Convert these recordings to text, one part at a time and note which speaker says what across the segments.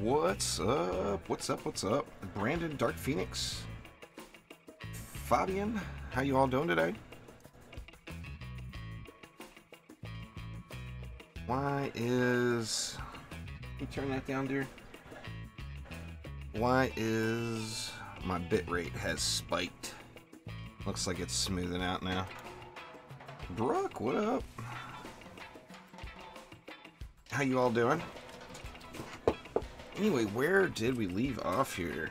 Speaker 1: What's up? What's up? What's up? Brandon, Dark Phoenix, Fabian, how you all doing today? Why is... Can you turn that down, dear? Why is my bitrate has spiked? Looks like it's smoothing out now. Brooke, what up? How you all doing? Anyway, where did we leave off here?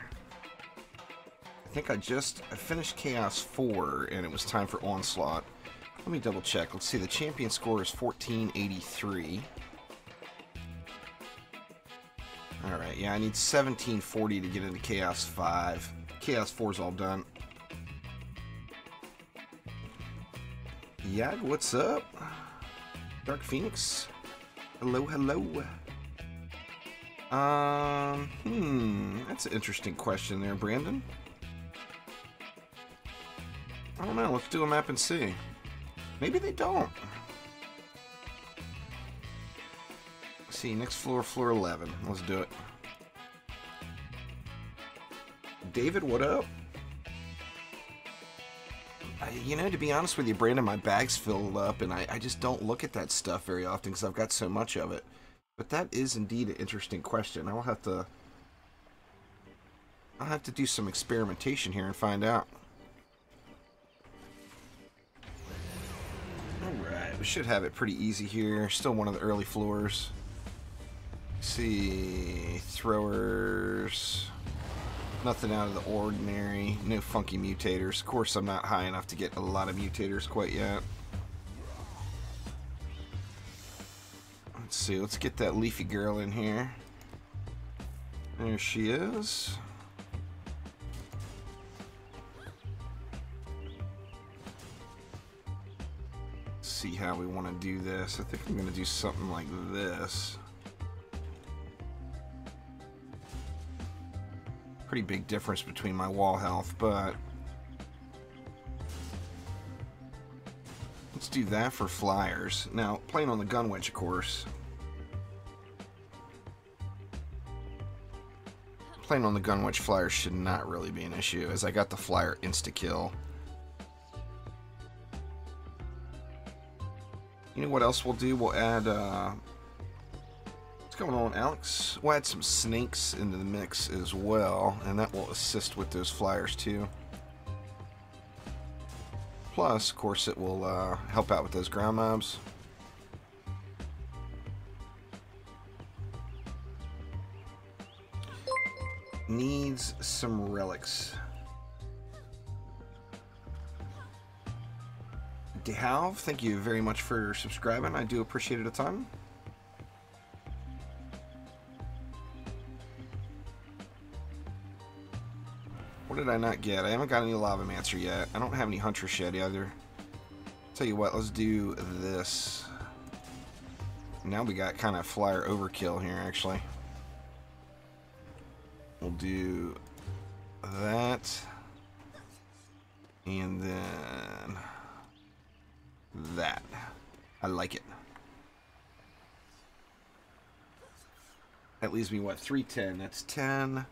Speaker 1: I think I finished Chaos 4 and it was time for Onslaught. Let me double check. Let's see, the champion score is 1483. Alright, yeah, I need 1740 to get into Chaos 5. Chaos 4 is all done. Yag, what's up? Dark Phoenix? Hello, hello. That's an interesting question there, Brandon. I don't know, let's do a map and see. Maybe they don't. Let's see, next floor, floor 11. Let's do it. David, what up? You know, to be honest with you, Brandon, my bag's filled up, and I just don't look at that stuff very often because I've got so much of it. But that is indeed an interesting question. I'll have to do some experimentation here and find out. Alright, we should have it pretty easy here. Still one of the early floors. Let's see, throwers. Nothing out of the ordinary. No funky mutators. Of course, I'm not high enough to get a lot of mutators quite yet. Let's see, let's get that leafy girl in here. There she is. Let's see how we want to do this. I think I'm going to do something like this. Pretty big difference between my wall health, but let's do that for flyers. Now, playing on the gun wedge, of course. Playing on the gun wedge flyers should not really be an issue, as I got the flyer insta-kill. You know what else we'll do? We'll add, what's going on, Alex? We'll add some snakes into the mix as well, and that will assist with those flyers too. Plus, of course, it will help out with those ground mobs. Needs some relics. DeHalv, thank you very much for subscribing. I do appreciate it a ton. What did I not get? I haven't got any Lavamancer yet. I don't have any Hunter Shed either. Tell you what, let's do this. Now we got kind of flyer overkill here, actually. We'll do that. And then that. I like it. That leaves me, what, 310. That's 10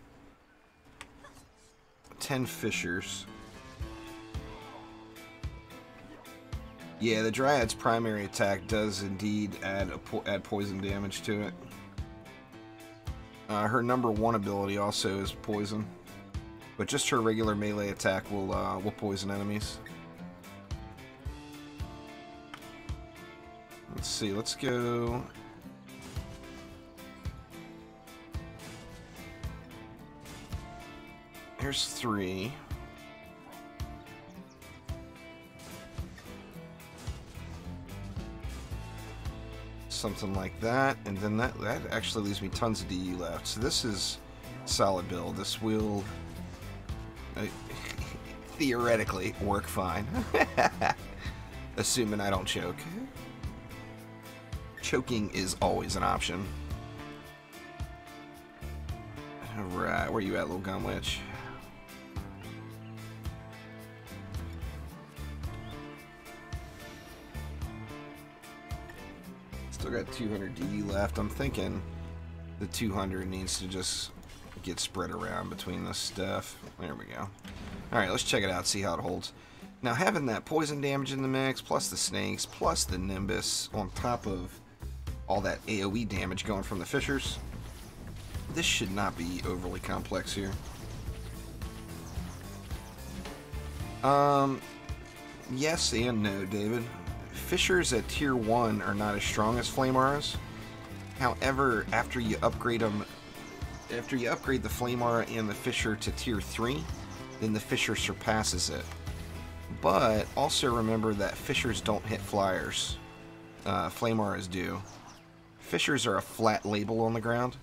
Speaker 1: fishers. Yeah, the Dryad's primary attack does indeed add poison damage to it. Her #1 ability also is poison, but just her regular melee attack will poison enemies. Let's see. Let's go. Here's 3. Something like that, and then that actually leaves me tons of DU left. So this is solid build. This will theoretically work fine, assuming I don't choke. Choking is always an option. All right, where you at, little gun witch? Still got 200 DD left. I'm thinking The 200 needs to just get spread around between this stuff. There we go. Alright, let's check it out, see how it holds. Now, having that poison damage in the mix, plus the snakes, plus the Nimbus, on top of all that AoE damage going from the fissures, this should not be overly complex here. Yes and no, David. Fissures at tier 1 are not as strong as flame auras. However, after you upgrade them, after you upgrade the flame aura and the fissure to tier 3, then the fissure surpasses it. But also remember that fissures don't hit flyers. Flame auras do. Fissures are a flat label on the ground,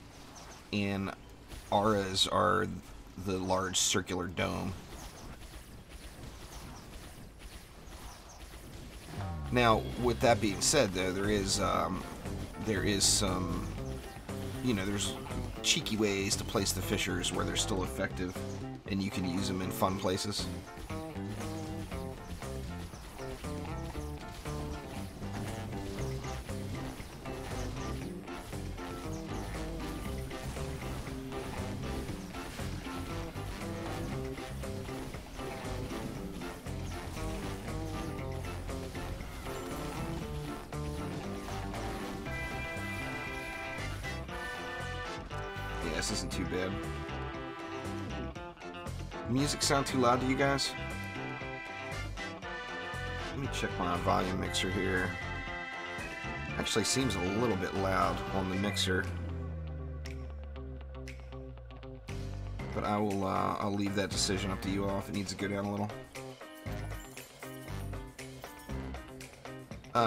Speaker 1: and auras are the large circular dome. Now, with that being said, though, there is some, you know, there's cheeky ways to place the fissures where they're still effective, and you can use them in fun places. This isn't too bad. Music sound too loud to you guys? Let me check my volume mixer here. Actually seems a little bit loud on the mixer. But I'll leave that decision up to you all if it needs to go down a little.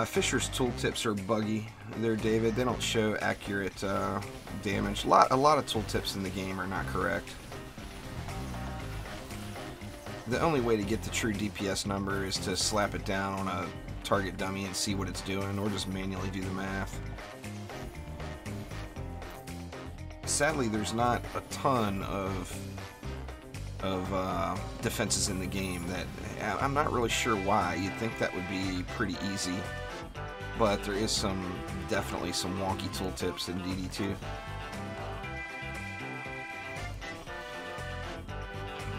Speaker 1: Fisher's tooltips are buggy there, David. They don't show accurate damage. A lot of tooltips in the game are not correct. The only way to get the true DPS number is to slap it down on a target dummy and see what it's doing, or just manually do the math. Sadly, there's not a ton of defenses in the game that I'm not really sure why. You'd think that would be pretty easy, but there is definitely some wonky tooltips in DD2.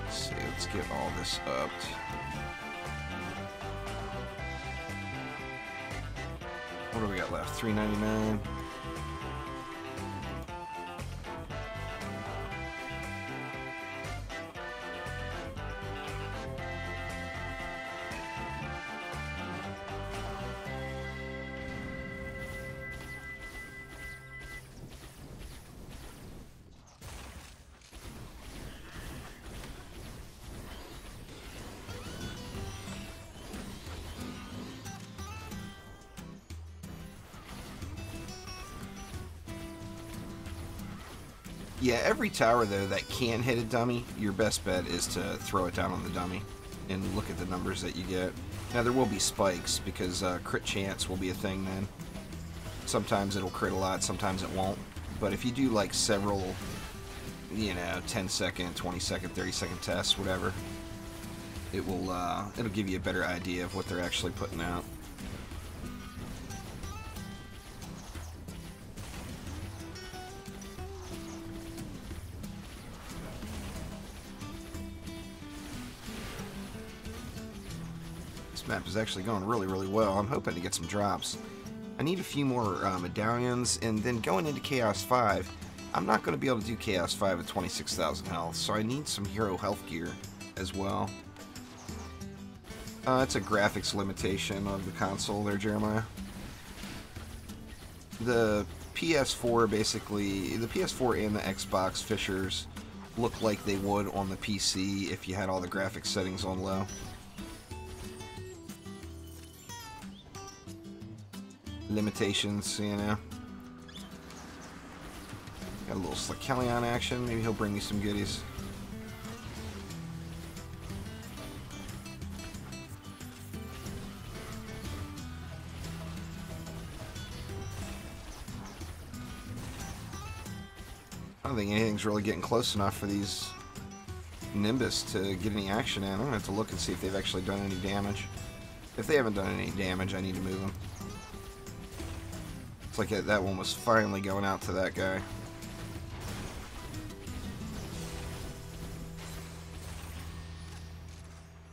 Speaker 1: Let's see, let's get all this up. What do we got left? $3.99. Yeah, every tower, though, that can hit a dummy, your best bet is to throw it down on the dummy and look at the numbers that you get. Now, there will be spikes, because crit chance will be a thing then. Sometimes it'll crit a lot, sometimes it won't. But if you do, like, several, you know, 10-second, 20-second, 30-second tests, whatever, it'll give you a better idea of what they're actually putting out. This map is actually going really, really well. I'm hoping to get some drops. I need a few more medallions, and then going into Chaos 5, I'm not going to be able to do Chaos 5 at 26,000 health, so I need some hero health gear as well. It's a graphics limitation of the console there, Jeremiah. The PS4 basically, the PS4 and the Xbox fissures look like they would on the PC if you had all the graphics settings on low. Limitations, you know. Got a little Slickelion action. Maybe he'll bring me some goodies. I don't think anything's really getting close enough for these Nimbus to get any action in. I'm going to have to look and see if they've actually done any damage. If they haven't done any damage, I need to move them. It's like that one was finally going out to that guy.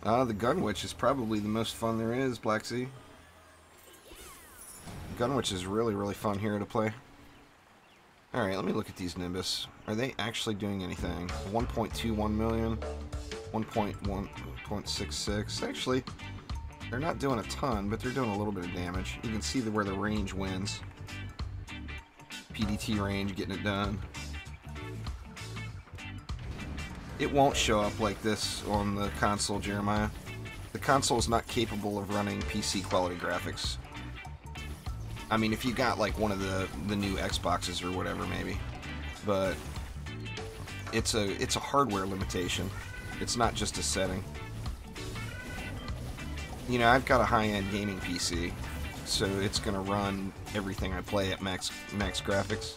Speaker 1: The Gunwitch is probably the most fun there is, Black Sea. Gunwitch is really, really fun hero to play. Alright, let me look at these Nimbus. Are they actually doing anything? 1.21 million, 1.1.66. Actually, they're not doing a ton, but they're doing a little bit of damage. You can see where the range wins. PDT range getting it done. It won't show up like this on the console, Jeremiah. The console is not capable of running PC quality graphics. I mean, if you got like one of the new Xboxes or whatever, maybe. But it's a hardware limitation. It's not just a setting. You know, I've got a high-end gaming PC, so it's gonna run everything I play at max graphics.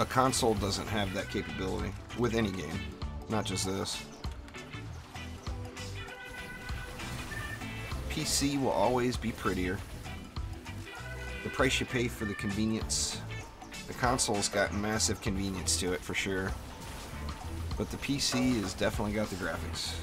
Speaker 1: A console doesn't have that capability with any game, not just this. PC will always be prettier. The price you pay for the convenience. The console's got massive convenience to it for sure, but the PC has definitely got the graphics.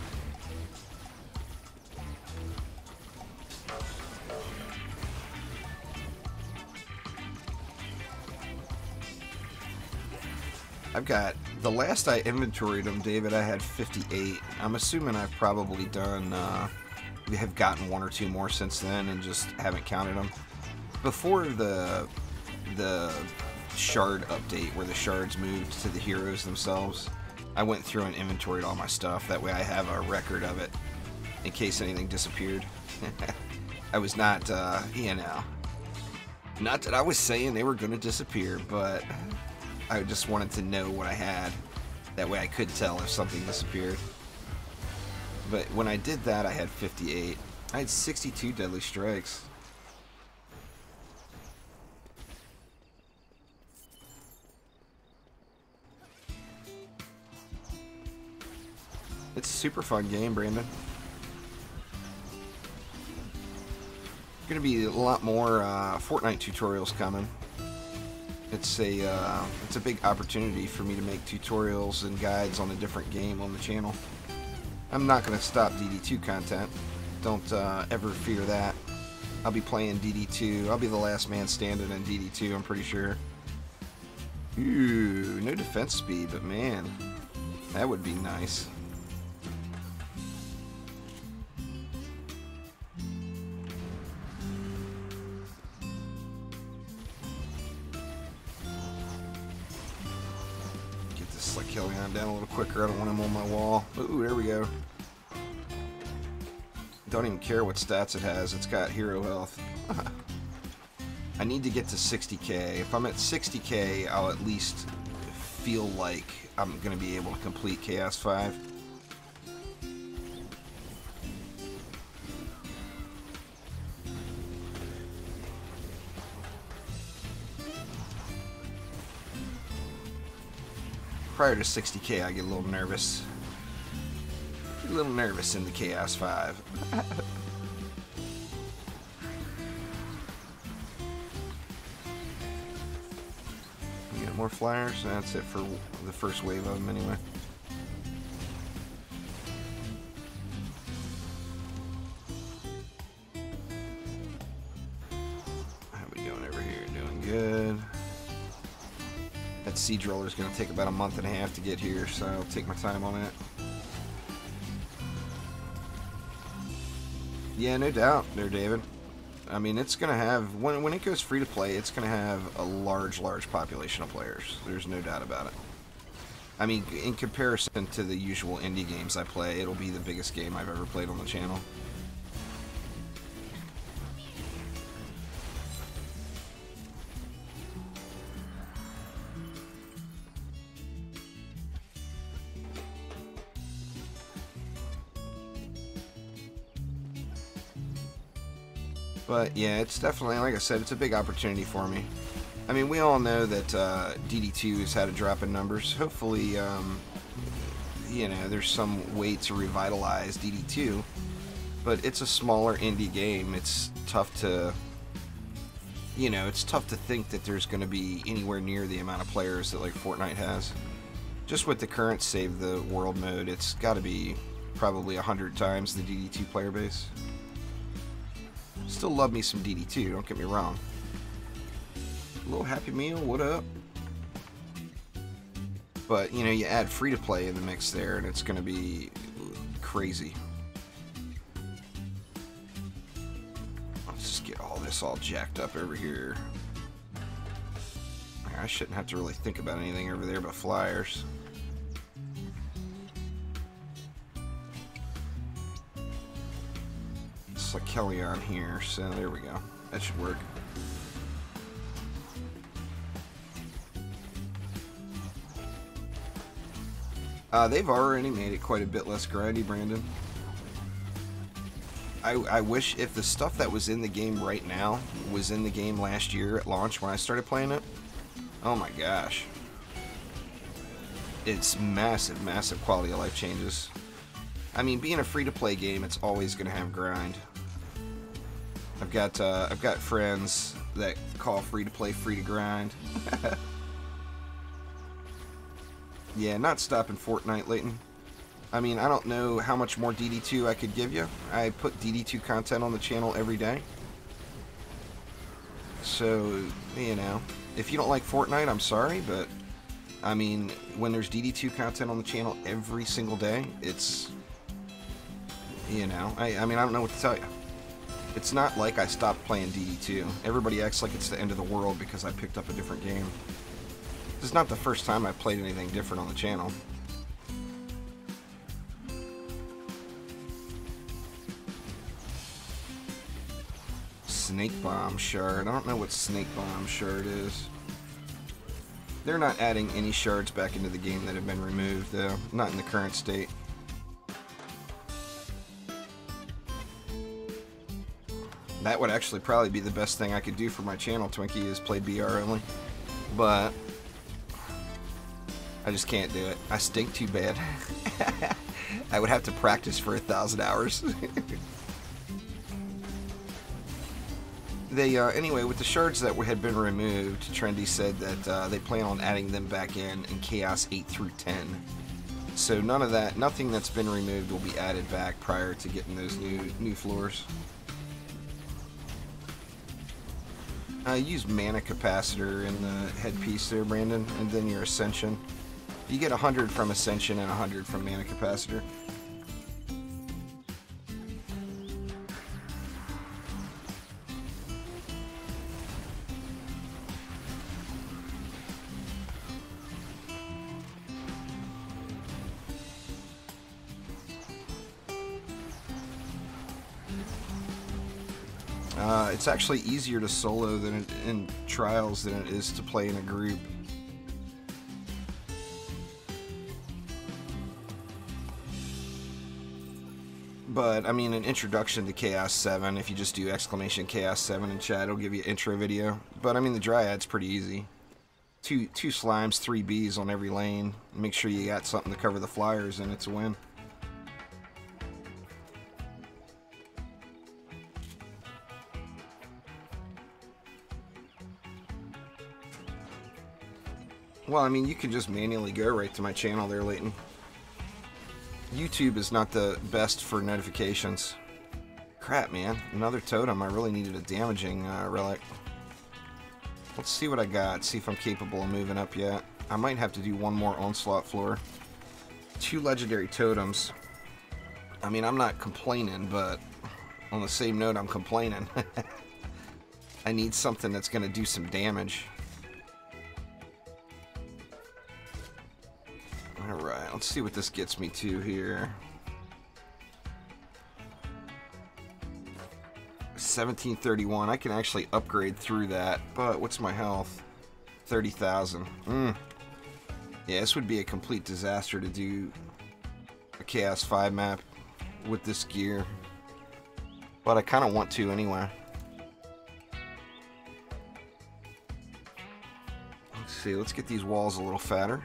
Speaker 1: I've got, the last I inventoried them, David, I had 58. I'm assuming I've probably done, have gotten one or two more since then and just haven't counted them. Before the shard update, where the shards moved to the heroes themselves, I went through and inventoried all my stuff. That way I have a record of it in case anything disappeared. I was not, you know, not that I was saying they were going to disappear, but I just wanted to know what I had. That way I could tell if something disappeared. But when I did that, I had 58. I had 62 deadly strikes. It's a super fun game, Brandon. Gonna be a lot more Fortnite tutorials coming. It's a big opportunity for me to make tutorials and guides on a different game on the channel. I'm not going to stop DD2 content. Don't ever fear that. I'll be playing DD2. I'll be the last man standing in DD2, I'm pretty sure. Ooh, no defense speed, but man, that would be nice. Killing him down a little quicker. I don't want him on my wall. Ooh, there we go. Don't even care what stats it has. It's got hero health. I need to get to 60k. If I'm at 60k, I'll at least feel like I'm going to be able to complete Chaos 5. Prior to 60k, I get a little nervous. A little nervous in the Chaos 5. You got more flyers? That's it for the first wave of them anyway. How we going over here? Doing good. That siege roller is going to take about a month and a half to get here, so I'll take my time on it. Yeah, no doubt there, David. I mean, it's going to have, when it goes free to play, it's going to have a large population of players. There's no doubt about it. I mean, in comparison to the usual indie games I play, it'll be the biggest game I've ever played on the channel. But yeah, it's definitely, like I said, it's a big opportunity for me. I mean, we all know that DD2 has had a drop in numbers. Hopefully, you know, there's some way to revitalize DD2. But it's a smaller indie game. It's tough to, you know, it's tough to think that there's going to be anywhere near the amount of players that like Fortnite has. Just with the current save the world mode, it's got to be probably 100 times the DD2 player base. Still love me some DD2, don't get me wrong. Little Happy Meal, what up? But, you know, you add free-to-play in the mix there, and it's going to be crazy. Let's just get all this all jacked up over here. I shouldn't have to really think about anything over there but flyers. It's like Kelly on here, so there we go. That should work. They've already made it quite a bit less grindy, Brandon. I wish if the stuff that was in the game right now was in the game last year at launch when I started playing it. Oh my gosh. It's massive, massive quality of life changes. I mean, being a free-to-play game, it's always going to have grind. I've got friends that call free-to-play free-to-grind. Yeah, not stopping Fortnite, Leighton. I mean, I don't know how much more DD2 I could give you. I put DD2 content on the channel every day. So, you know, if you don't like Fortnite, I'm sorry, but I mean, when there's DD2 content on the channel every single day, it's, you know, I mean, I don't know what to tell you. It's not like I stopped playing DD2. Everybody acts like it's the end of the world because I picked up a different game. This is not the first time I've played anything different on the channel. Snake Bomb Shard. I don't know what Snake Bomb Shard is. They're not adding any shards back into the game that have been removed, though. Not in the current state. That would actually probably be the best thing I could do for my channel, Twinkie, is play BR only. But I just can't do it. I stink too bad. I would have to practice for 1,000 hours. They, anyway, with the shards that had been removed, Trendy said that they plan on adding them back in Chaos 8 through 10. So none of that, nothing that's been removed will be added back prior to getting those new floors. Use mana capacitor in the headpiece there, Brandon, and then your ascension. You get 100 from ascension and 100 from mana capacitor. It's actually easier to solo than in trials than it is to play in a group. But I mean, an introduction to Chaos 7, if you just do exclamation Chaos 7 in chat, it'll give you an intro video. But I mean, the Dryad's pretty easy. Two slimes, 3 bees on every lane. Make sure you got something to cover the flyers, and it's a win. Well, I mean, you can just manually go right to my channel there, Leighton. YouTube is not the best for notifications. Crap, man. Another totem. I really needed a damaging relic. Let's see what I got. See if I'm capable of moving up yet. I might have to do one more onslaught floor. 2 legendary totems. I mean, I'm not complaining, but on the same note, I'm complaining. I need something that's going to do some damage. Alright, let's see what this gets me to here. 1731. I can actually upgrade through that, but what's my health? 30,000. Yeah, this would be a complete disaster to do a Chaos 5 map with this gear. But I kind of want to anyway. Let's see, let's get these walls a little fatter.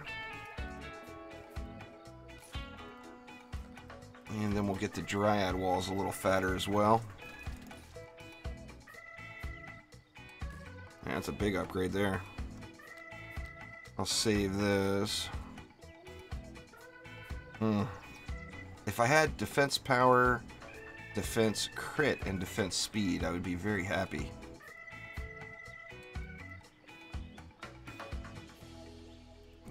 Speaker 1: And then we'll get the Dryad walls a little fatter as well. That's a big upgrade there. I'll save those. If I had defense power, defense crit, and defense speed, I would be very happy.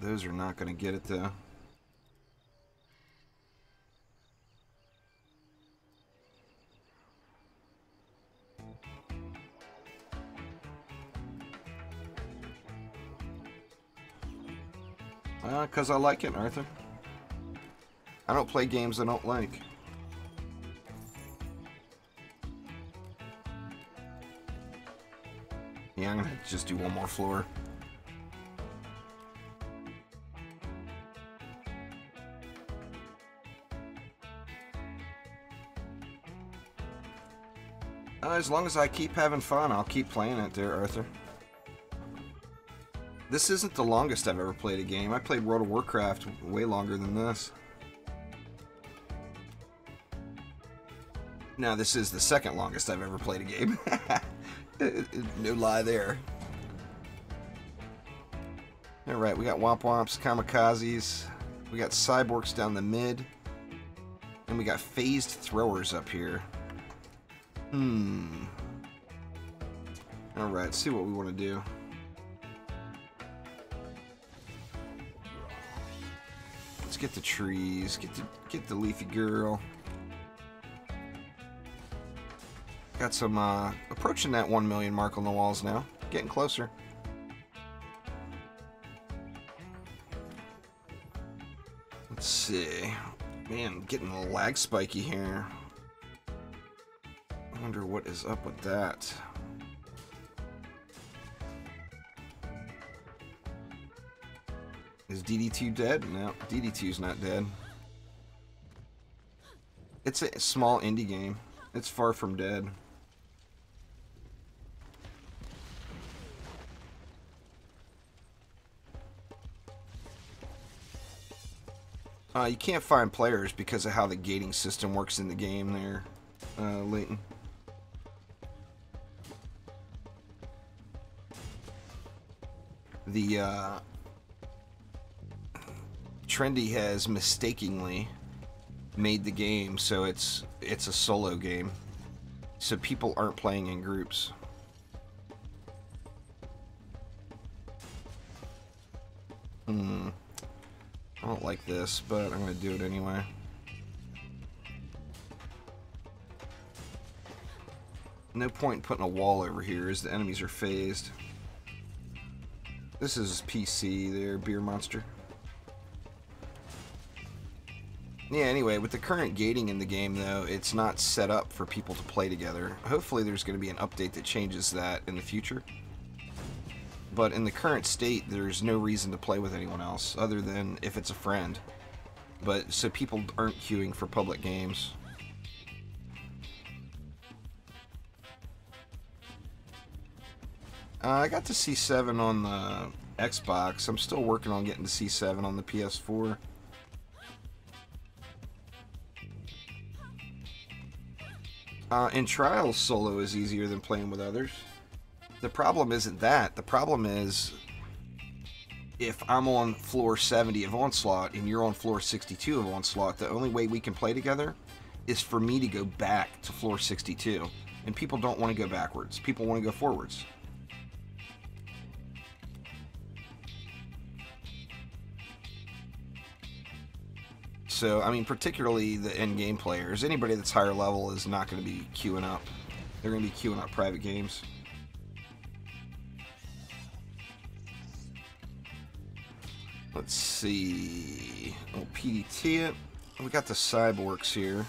Speaker 1: Those are not going to get it, though. Because I like it, Arthur. I don't play games I don't like. Yeah, I'm going to just do one more floor. As long as I keep having fun, I'll keep playing it there, Arthur. This isn't the longest I've ever played a game. I played World of Warcraft way longer than this. Now, this is the second longest I've ever played a game. No lie there. Alright, we got Womp Womps, Kamikazes. We got Cyborgs down the mid. And we got phased throwers up here. Alright, let's see what we want to do. Let's get the trees, get the leafy girl. Got some approaching that 1 million mark on the walls now. Getting closer. Let's see. Man, getting a lag spiky here. I wonder what is up with that. Is DD2 dead? No, DD2's not dead. It's a small indie game. It's far from dead. You can't find players because of how the gating system works in the game there, Leighton. The Trendy has mistakenly made the game so it's a solo game, so people aren't playing in groups. I don't like this, but I'm gonna do it anyway. No point in putting a wall over here as the enemies are phased. This is PC there, Beer Monster. Yeah, anyway, with the current gating in the game, though, it's not set up for people to play together. Hopefully there's going to be an update that changes that in the future. But in the current state, there's no reason to play with anyone else, other than if it's a friend. But, so people aren't queuing for public games. I got to C7 on the Xbox. I'm still working on getting to C7 on the PS4. In Trials, solo is easier than playing with others. The problem isn't that. The problem is, if I'm on floor 70 of Onslaught and you're on floor 62 of Onslaught, the only way we can play together is for me to go back to floor 62. And people don't want to go backwards. People want to go forwards. So, I mean, particularly the end-game players, anybody that's higher level is not going to be queuing up. They're going to be queuing up private games. Let's see. We'll PDT it. We got the cyborgs here.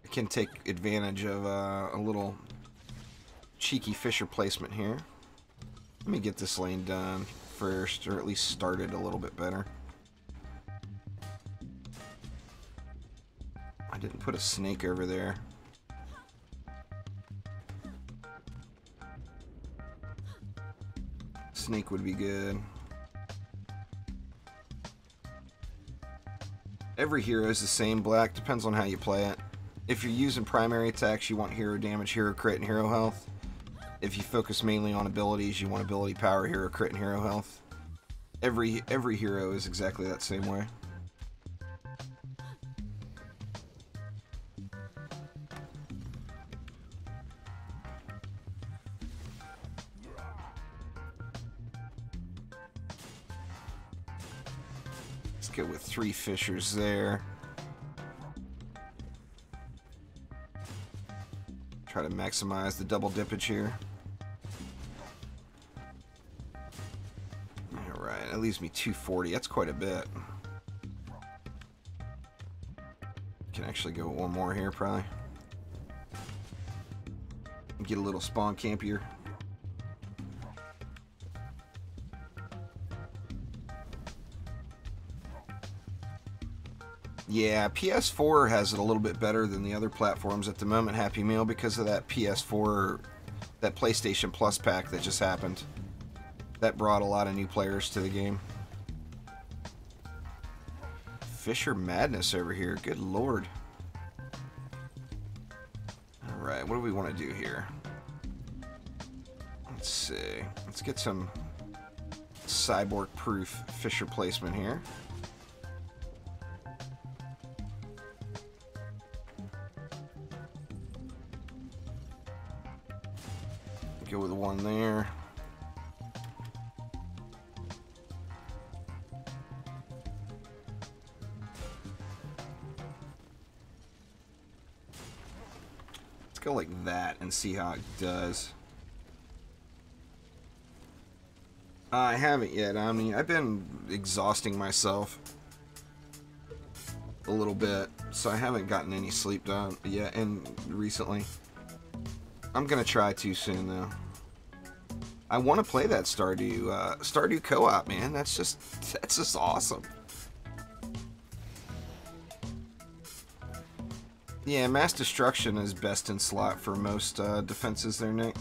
Speaker 1: I can take advantage of a little cheeky Fisher placement here. Let me get this lane done first, or at least started a little bit better. I didn't put a snake over there. Snake would be good. Every hero is the same, Black. Depends on how you play it. If you're using primary attacks, you want hero damage, hero crit, and hero health. If you focus mainly on abilities, you want ability power, hero crit, and hero health. Every hero is exactly that same way. Let's go with 3 fishers there. Try to maximize the double dippage here. Alright, that leaves me 240. That's quite a bit. Can actually go one more here, probably. Get a little spawn campier. Yeah, PS4 has it a little bit better than the other platforms at the moment, Happy Meal, because of that PS4, that PlayStation Plus pack that just happened. That brought a lot of new players to the game. Fisher Madness over here, good lord. Alright, what do we want to do here? Let's see. Let's get some cyborg-proof Fisher placement here. Go with one there. Let's go like that and see how it does. I haven't yet. I mean, I've been exhausting myself a little bit, so I haven't gotten any sleep done yet and recently. I'm gonna try to soon though. I want to play that Stardew co-op, man. That's just awesome. Yeah, mass destruction is best in slot for most defenses there, Nick.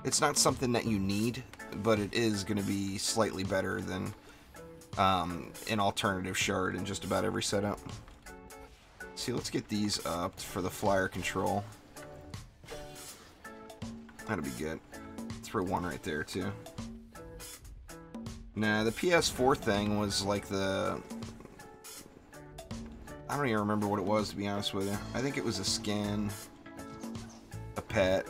Speaker 1: It's not something that you need, but it is going to be slightly better than an alternative shard in just about every setup. See, let's get these up for the flyer control. That'll be good. Throw one right there, too. Nah, the PS4 thing was like the... I don't even remember what it was, to be honest with you. I think it was a skin, a pet.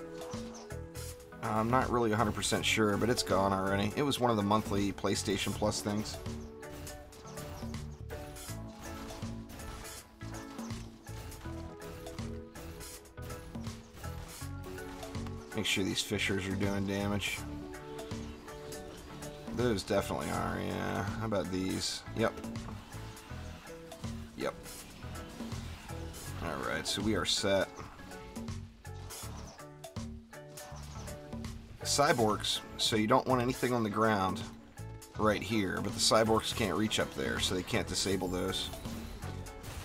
Speaker 1: I'm not really 100% sure, but it's gone already. It was one of the monthly PlayStation Plus things. Make sure these fishers are doing damage. Those definitely are, yeah. How about these? Yep. Yep. Alright, so we are set. Cyborgs, so you don't want anything on the ground right here, but the cyborgs can't reach up there, so they can't disable those,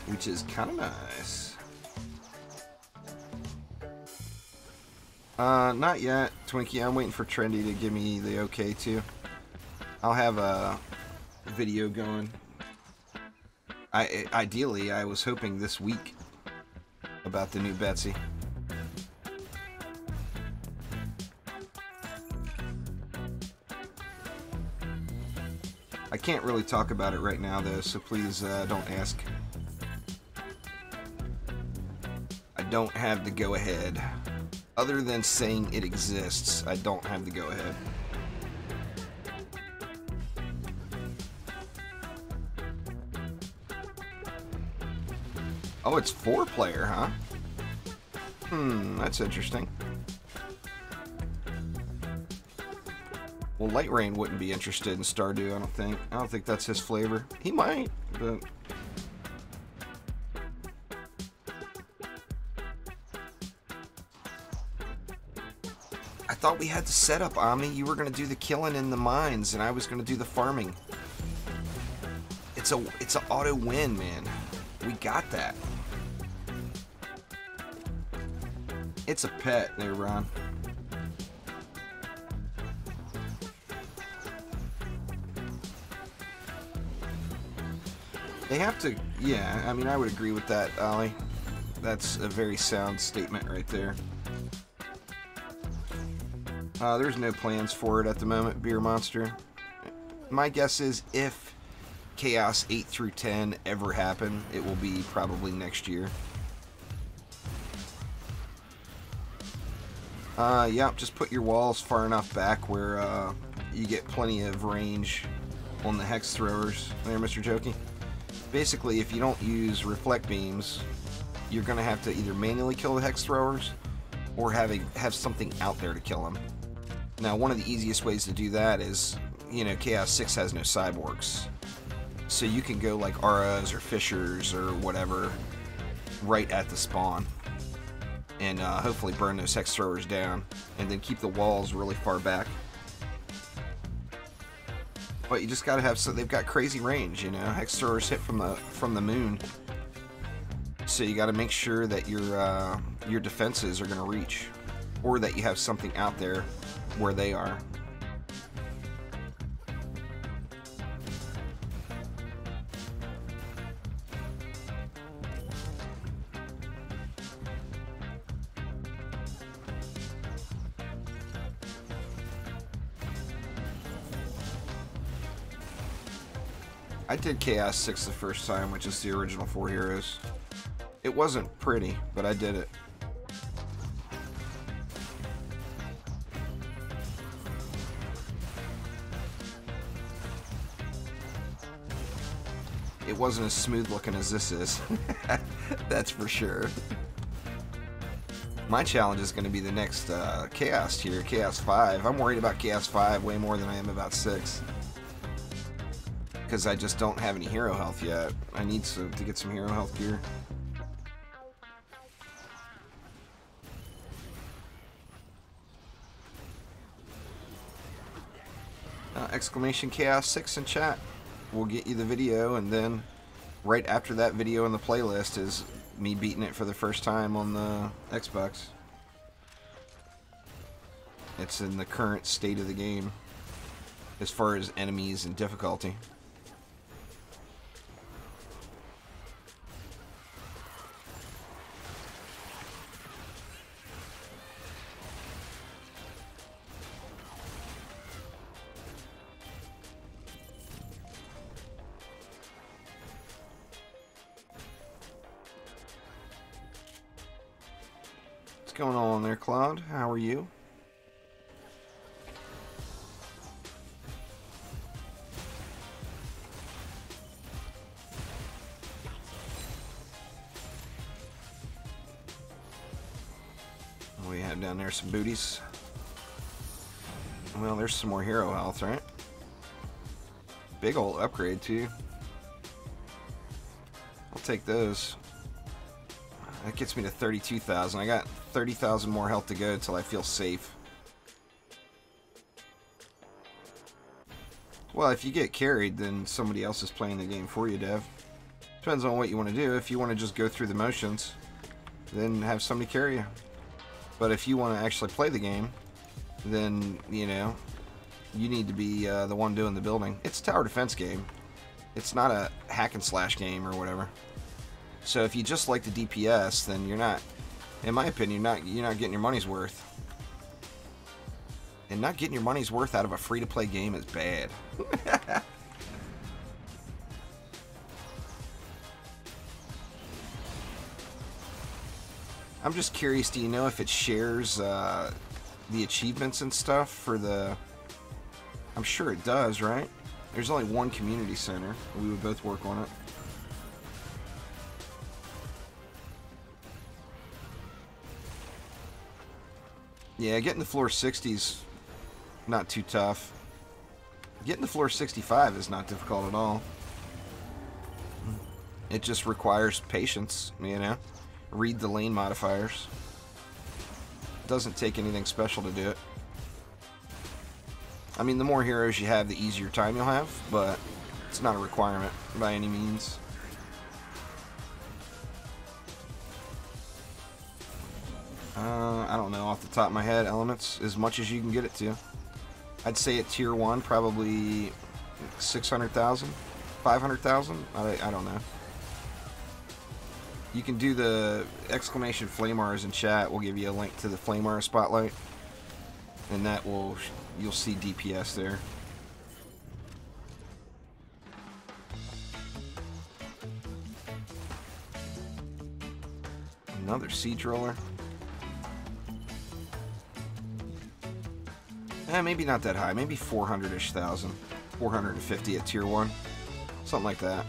Speaker 1: which is kind of nice. Not yet, Twinkie. I'm waiting for Trendy to give me the okay too. I'll have a video going. Ideally, I was hoping this week about the new Betsy. I can't really talk about it right now, though, so please don't ask. I don't have the go-ahead. Other than saying it exists, I don't have the go-ahead. Oh, it's 4-player, huh? That's interesting. Well, Light Rain wouldn't be interested in Stardew, I don't think. I don't think that's his flavor. He might, but... I thought we had the setup, Omni. You were going to do the killing in the mines, and I was going to do the farming. It's an auto win, man. We got that. It's a pet there, Ron. They have to, yeah, I mean, I would agree with that, Ollie. That's a very sound statement right there. There's no plans for it at the moment, Beer Monster. My guess is if Chaos 8 through 10 ever happen, it will be probably next year. Yeah, just put your walls far enough back where you get plenty of range on the hex throwers. There, Mr. Jokey. Basically, if you don't use reflect beams, you're going to have to either manually kill the hex throwers or have something out there to kill them. Now, one of the easiest ways to do that is, you know, Chaos 6 has no cyborgs. So you can go like auras or fissures or whatever right at the spawn. And hopefully burn those hex throwers down. And then keep the walls really far back. But you just gotta have, so they've got crazy range, you know. Hex throwers hit from the moon. So you gotta make sure that your defenses are gonna reach. Or that you have something out there where they are. I did Chaos 6 the first time, which is the original 4 heroes. It wasn't pretty, but I did it. It wasn't as smooth looking as this is. That's for sure. My challenge is going to be the next Chaos tier, Chaos 5. I'm worried about Chaos 5 way more than I am about 6. Because I just don't have any hero health yet. I need to get some hero health gear. Exclamation Chaos 6 in chat. We'll get you the video, and then right after that video in the playlist is me beating it for the first time on the Xbox. It's in the current state of the game as far as enemies and difficulty. What's going on there, Cloud? How are you? We have down there some booties. Well, there's some more hero health, right? Big old upgrade, too. I'll take those. That gets me to 32,000. I got 30,000 more health to go until I feel safe. Well, if you get carried, then somebody else is playing the game for you, Dev. Depends on what you want to do. If you want to just go through the motions, then have somebody carry you. But if you want to actually play the game, then, you know, you need to be the one doing the building. It's a tower defense game. It's not a hack and slash game or whatever. So if you just like the DPS, then you're not, in my opinion, you're not getting your money's worth. And not getting your money's worth out of a free-to-play game is bad. I'm just curious, do you know if it shares the achievements and stuff for the... I'm sure it does, right? There's only one community center. We would both work on it. Yeah, getting the floor 60's not too tough. Getting the floor 65 is not difficult at all. It just requires patience, you know? Read the lane modifiers. Doesn't take anything special to do it. I mean, the more heroes you have, the easier time you'll have, but it's not a requirement by any means. I don't know off the top of my head, elements, as much as you can get it to. I'd say at tier 1, probably 600,000, 500,000, I don't know. You can do the exclamation Flamars in chat. We'll give you a link to the Flamar spotlight, and that will, you'll see DPS there. Another siege roller. Maybe not that high. Maybe 400-ish thousand. 450 at tier 1. Something like that.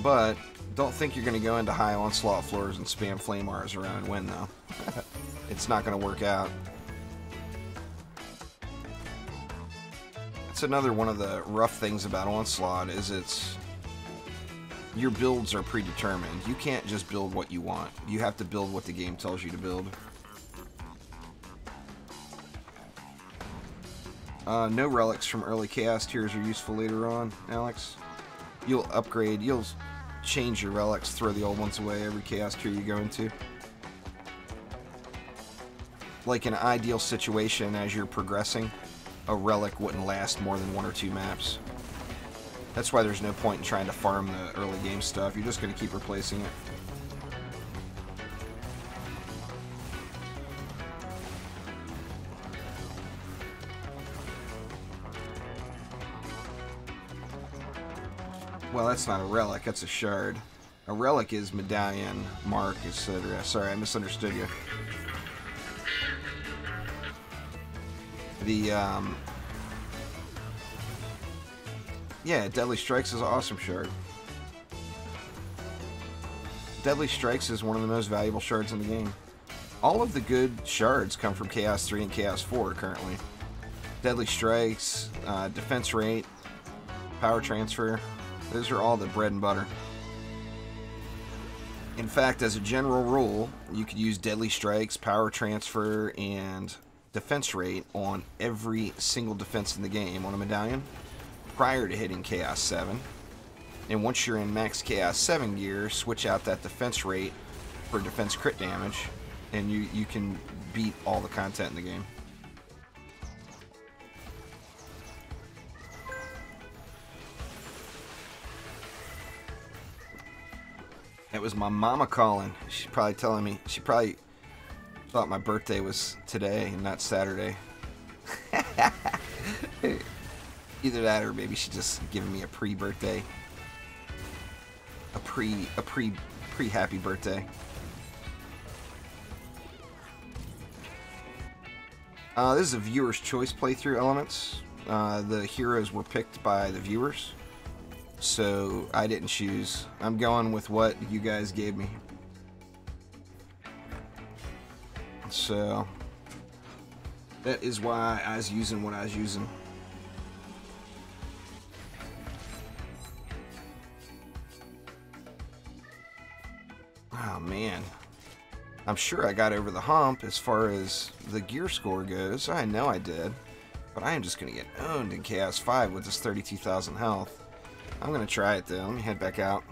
Speaker 1: But don't think you're going to go into high onslaught floors and spam flame R's around and win, though. It's not going to work out. That's another one of the rough things about onslaught is your builds are predetermined. You can't just build what you want. You have to build what the game tells you to build. No relics from early chaos tiers are useful later on, Alex. You'll upgrade, you'll change your relics, throw the old ones away every chaos tier you go into. Like in an ideal situation, as you're progressing, a relic wouldn't last more than 1 or 2 maps. That's why there's no point in trying to farm the early game stuff. You're just going to keep replacing it. Well, that's not a relic, that's a shard. A relic is medallion, mark, etc. Sorry, I misunderstood you. Yeah, Deadly Strikes is an awesome shard. Deadly Strikes is one of the most valuable shards in the game. All of the good shards come from Chaos 3 and Chaos 4 currently. Deadly Strikes, defense rate, power transfer, those are all the bread and butter. In fact, as a general rule, you could use Deadly Strikes, power transfer, and defense rate on every single defense in the game on a medallion prior to hitting Chaos 7. And once you're in max Chaos 7 gear, switch out that defense rate for defense crit damage, and you can beat all the content in the game. It was my mama calling. She's probably telling me. She probably thought my birthday was today and not Saturday. Either that or maybe she just giving me a pre-birthday. A pre-happy birthday. This is a viewer's choice playthrough elements. The heroes were picked by the viewers. So I didn't choose. I'm going with what you guys gave me. So that is why I was using what I was using. Oh man. I'm sure I got over the hump as far as the gear score goes. I know I did. But I am just going to get owned in Chaos 5 with this 32,000 health. I'm going to try it though. Let me head back out.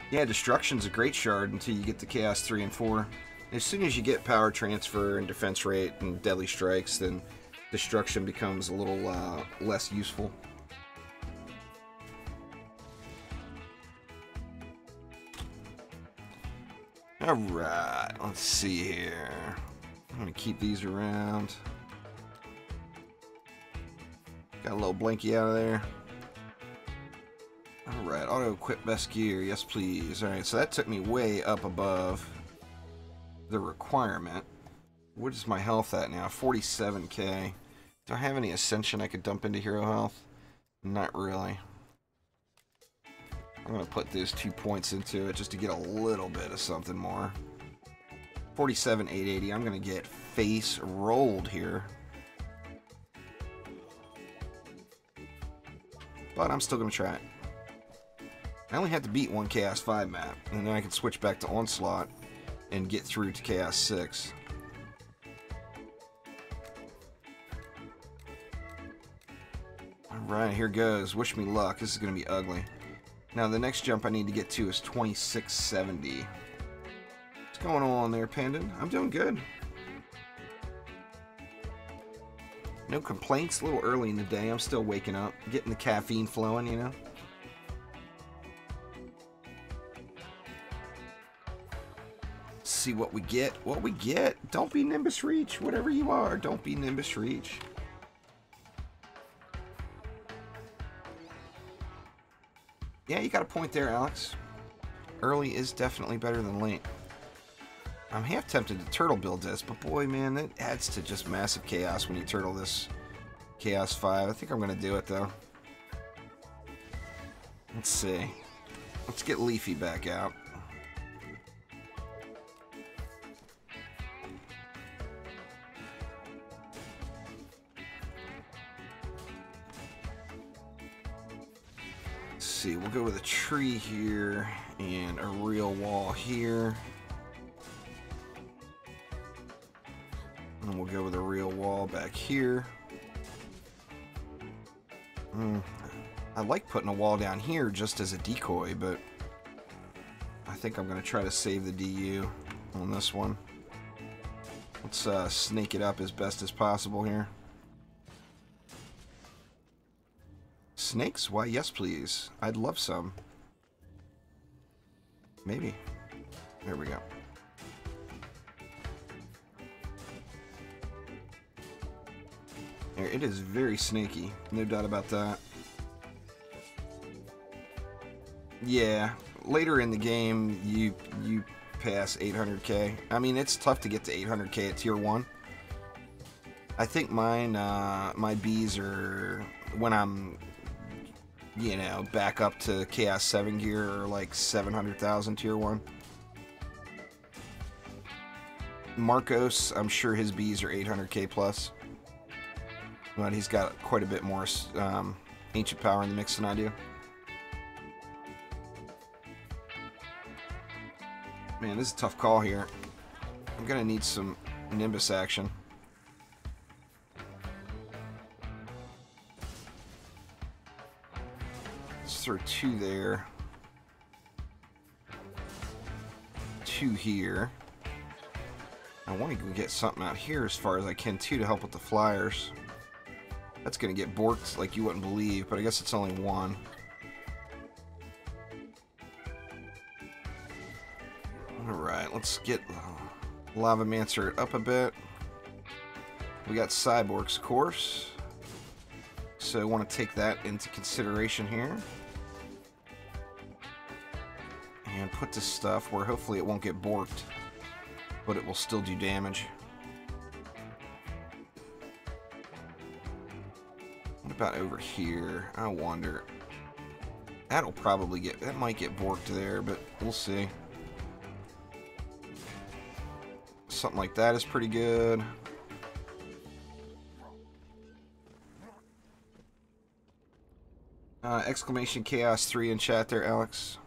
Speaker 1: Yeah, Destruction's a great shard until you get to Chaos 3 and 4. As soon as you get power transfer and defense rate and deadly strikes, then Destruction becomes a little less useful. Alright, let's see here. I'm going to keep these around. Got a little blankie out of there. Alright, auto equip best gear. Yes, please. Alright, so that took me way up above the requirement. What is my health at now? 47k. Do I have any Ascension I could dump into hero health? Not really. I'm going to put those 2 points into it just to get a little bit of something more. 47,880. I'm going to get face rolled here. But I'm still going to try it. I only had to beat one Chaos 5 map, and then I can switch back to Onslaught and get through to Chaos 6. Alright, here goes. Wish me luck. This is going to be ugly. Now, the next jump I need to get to is 2670. What's going on there, Pandon? I'm doing good. No complaints. A little early in the day. I'm still waking up. Getting the caffeine flowing, you know? see what we get. What we get. Don't be Nimbus Reach. Whatever you are, don't be Nimbus Reach. Yeah, you got a point there, Alex. Early is definitely better than late. I'm half tempted to turtle build this, but boy, man, that adds to just massive chaos when you turtle this Chaos 5. I think I'm going to do it, though. Let's see. Let's get Leafy back out. Let's see. We'll go with a tree here and a real wall here. And we'll go with a real wall back here. I like putting a wall down here just as a decoy, but I think I'm going to try to save the DU on this one. Let's snake it up as best as possible here. Snakes? Why, yes, please. I'd love some. Maybe. There we go. It is very snaky, no doubt about that. Yeah, later in the game, you pass 800k. I mean, it's tough to get to 800k at tier 1. I think mine, my bees are, when I'm, you know, back up to Chaos 7 gear, are like 700,000 tier 1. Marcos, I'm sure his bees are 800k plus. But he's got quite a bit more ancient power in the mix than I do. Man, this is a tough call here. I'm going to need some Nimbus action. Let's throw 2 there. 2 here. I want to go get something out here as far as I can, too, to help with the flyers. That's going to get borked like you wouldn't believe, but I guess it's only 1. Alright, let's get Lavamancer up a bit. We got Cyborgs, of course. So I want to take that into consideration here. And put this stuff where hopefully it won't get borked, but it will still do damage. What about over here? I wonder. That'll probably get, that might get borked there, but we'll see. Something like that is pretty good. Exclamation Chaos 3 in chat there, Alex.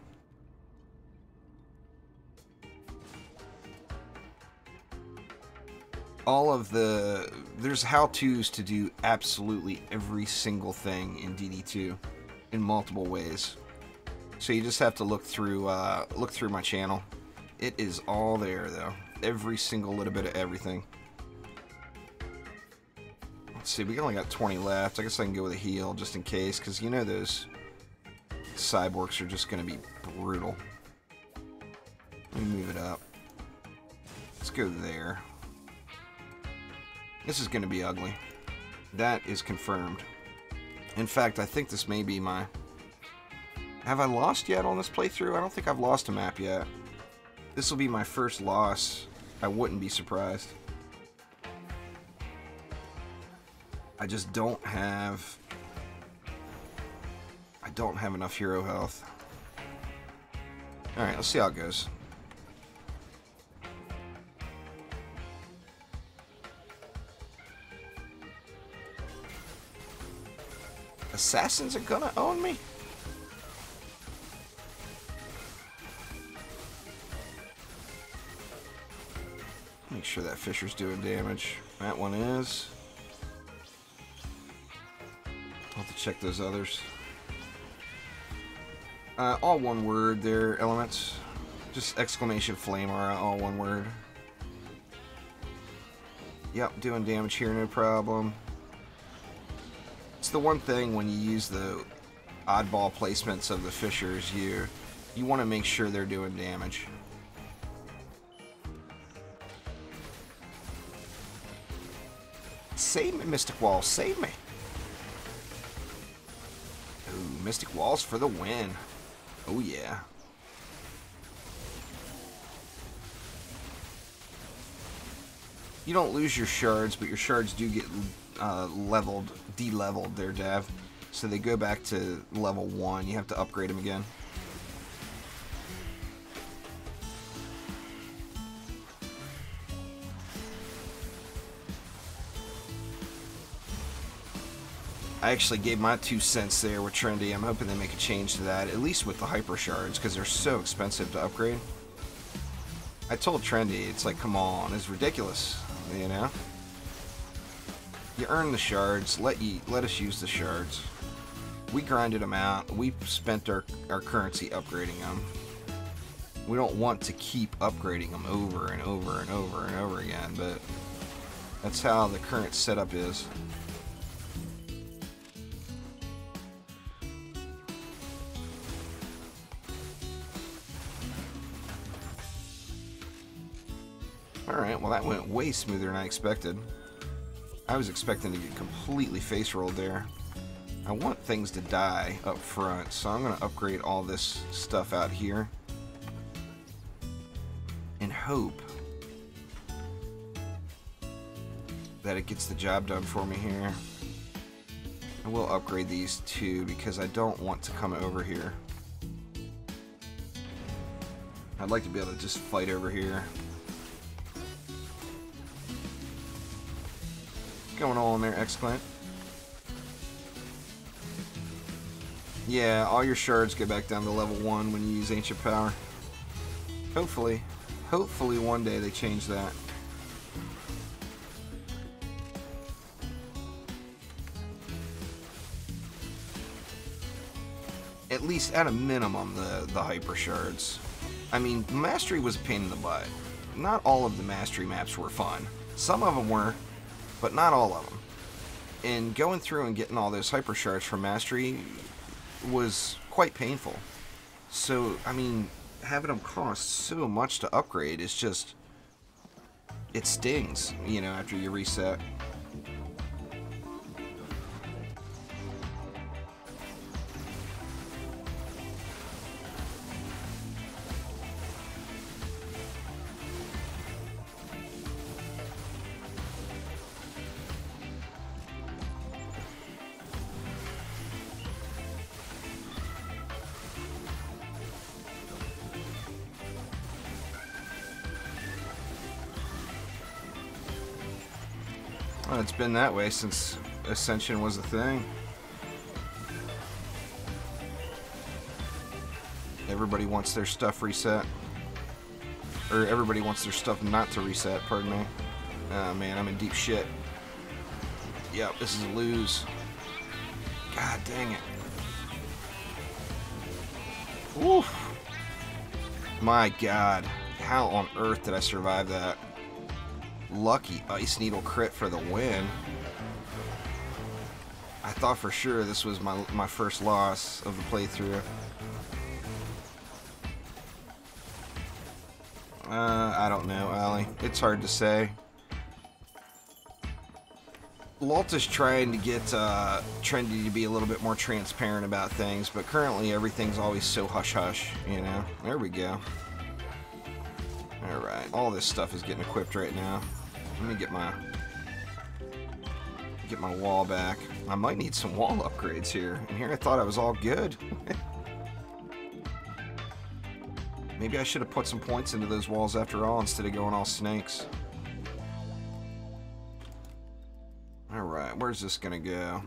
Speaker 1: All of the, there's how-tos to do absolutely every single thing in DD2 in multiple ways. So you just have to look through my channel. It is all there, though. Every single little bit of everything. Let's see, we only got 20 left. I guess I can go with a heal just in case, because you know those cyborgs are just going to be brutal. Let me move it up. Let's go there. This is going to be ugly. That is confirmed. In fact, I think this may be my... Have I lost yet on this playthrough? I don't think I've lost a map yet. This will be my first loss. I wouldn't be surprised. I just don't have... I don't have enough hero health. Alright, let's see how it goes. Assassins are gonna own me? Make sure that Fisher's doing damage. That one is. I'll have to check those others. All one word there, elements. Just exclamation flame aura, all one word. Yep, doing damage here, no problem. It's the one thing when you use the oddball placements of the Fishers, you want to make sure they're doing damage. Save me, Mystic Walls. Save me. Ooh, Mystic Walls for the win. Oh, yeah. You don't lose your shards, but your shards do get de-leveled there, Dav. So they go back to level 1. You have to upgrade them again. I actually gave my 2 cents there with Trendy. I'm hoping they make a change to that, at least with the hyper shards, because they're so expensive to upgrade. I told Trendy, it's like, come on, it's ridiculous, you know? You earn the shards, let us use the shards. We grinded them out, we spent our currency upgrading them. We don't want to keep upgrading them over and over and over and over again, but that's how the current setup is. Alright, well that went way smoother than I expected. I was expecting to get completely face rolled there. I want things to die up front, so I'm going to upgrade all this stuff out here. And hope that it gets the job done for me here. I will upgrade these two because I don't want to come over here. I'd like to be able to just fight over here. What's going on there, X-Clan? Yeah, all your shards get back down to level 1 when you use Ancient Power. Hopefully one day they change that. At least at a minimum, the hyper shards. I mean, Mastery was a pain in the butt. Not all of the Mastery maps were fun. Some of them were, but not all of them. And going through and getting all those hyper shards from Mastery was quite painful. So, I mean, having them cost so much to upgrade is just, it stings, you know, after you reset. Well, it's been that way since Ascension was a thing. Everybody wants their stuff reset. Or everybody wants their stuff not to reset, pardon me. Oh man, I'm in deep shit. Yep, this is a lose. God dang it. Woof. My God. How on earth did I survive that? Lucky Ice Needle crit for the win. I thought for sure this was my first loss of the playthrough. I don't know, Allie. It's hard to say. Lalta's trying to get Trendy to be a little bit more transparent about things, but currently everything's always so hush-hush, you know? There we go. Alright, all this stuff is getting equipped right now. Let me get my wall back. I might need some wall upgrades here. And here I thought I was all good. Maybe I should have put some points into those walls after all instead of going all snakes. Alright, where's this gonna go?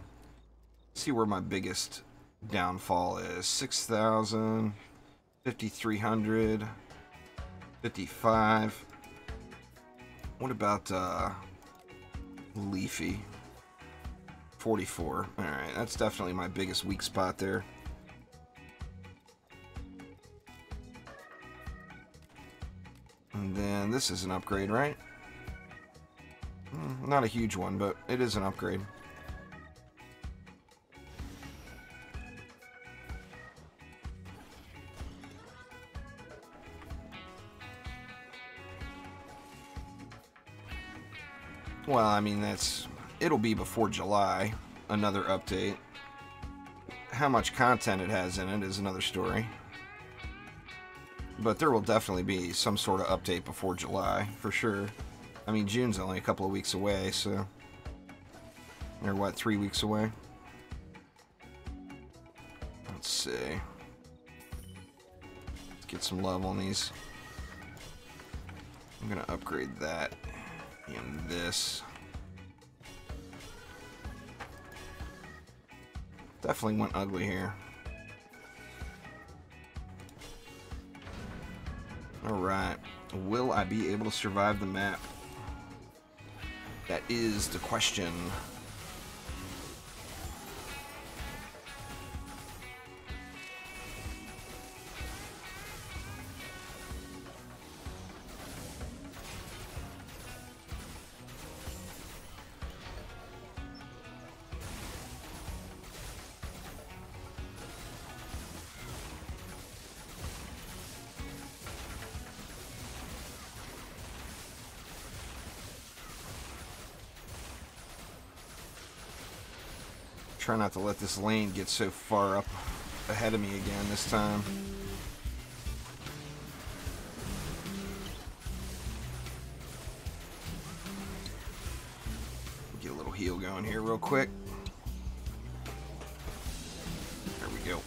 Speaker 1: Let's see where my biggest downfall is. 6,000, 5,300, 55. What about Leafy? 44. Alright, that's definitely my biggest weak spot there. And then this is an upgrade, right? Not a huge one, but it is an upgrade. Well, I mean, it'll be before July, another update. How much content it has in it is another story. But there will definitely be some sort of update before July, for sure. I mean, June's only a couple of weeks away, so... Or what, 3 weeks away? Let's see. Let's get some love on these. I'm gonna upgrade that and this. Definitely went ugly here. Alright. Will I be able to survive the map? That is the question. Try not to let this lane get so far up ahead of me again this time. Get a little heal going here real quick. There we go.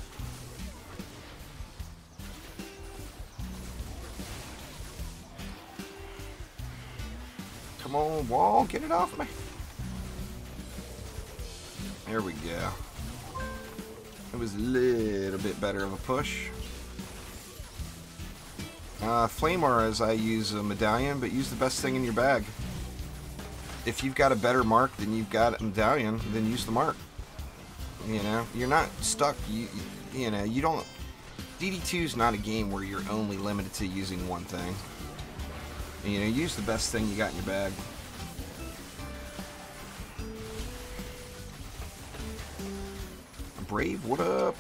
Speaker 1: Come on, wall, get it off me. There we go. It was a little bit better of a push. Flame auras, I use a medallion, but use the best thing in your bag. If you've got a better mark than you've got a medallion, then use the mark. You know, you're not stuck. You know, you don't. DD2 is not a game where you're only limited to using one thing. You know, use the best thing you got in your bag. Brave, what up?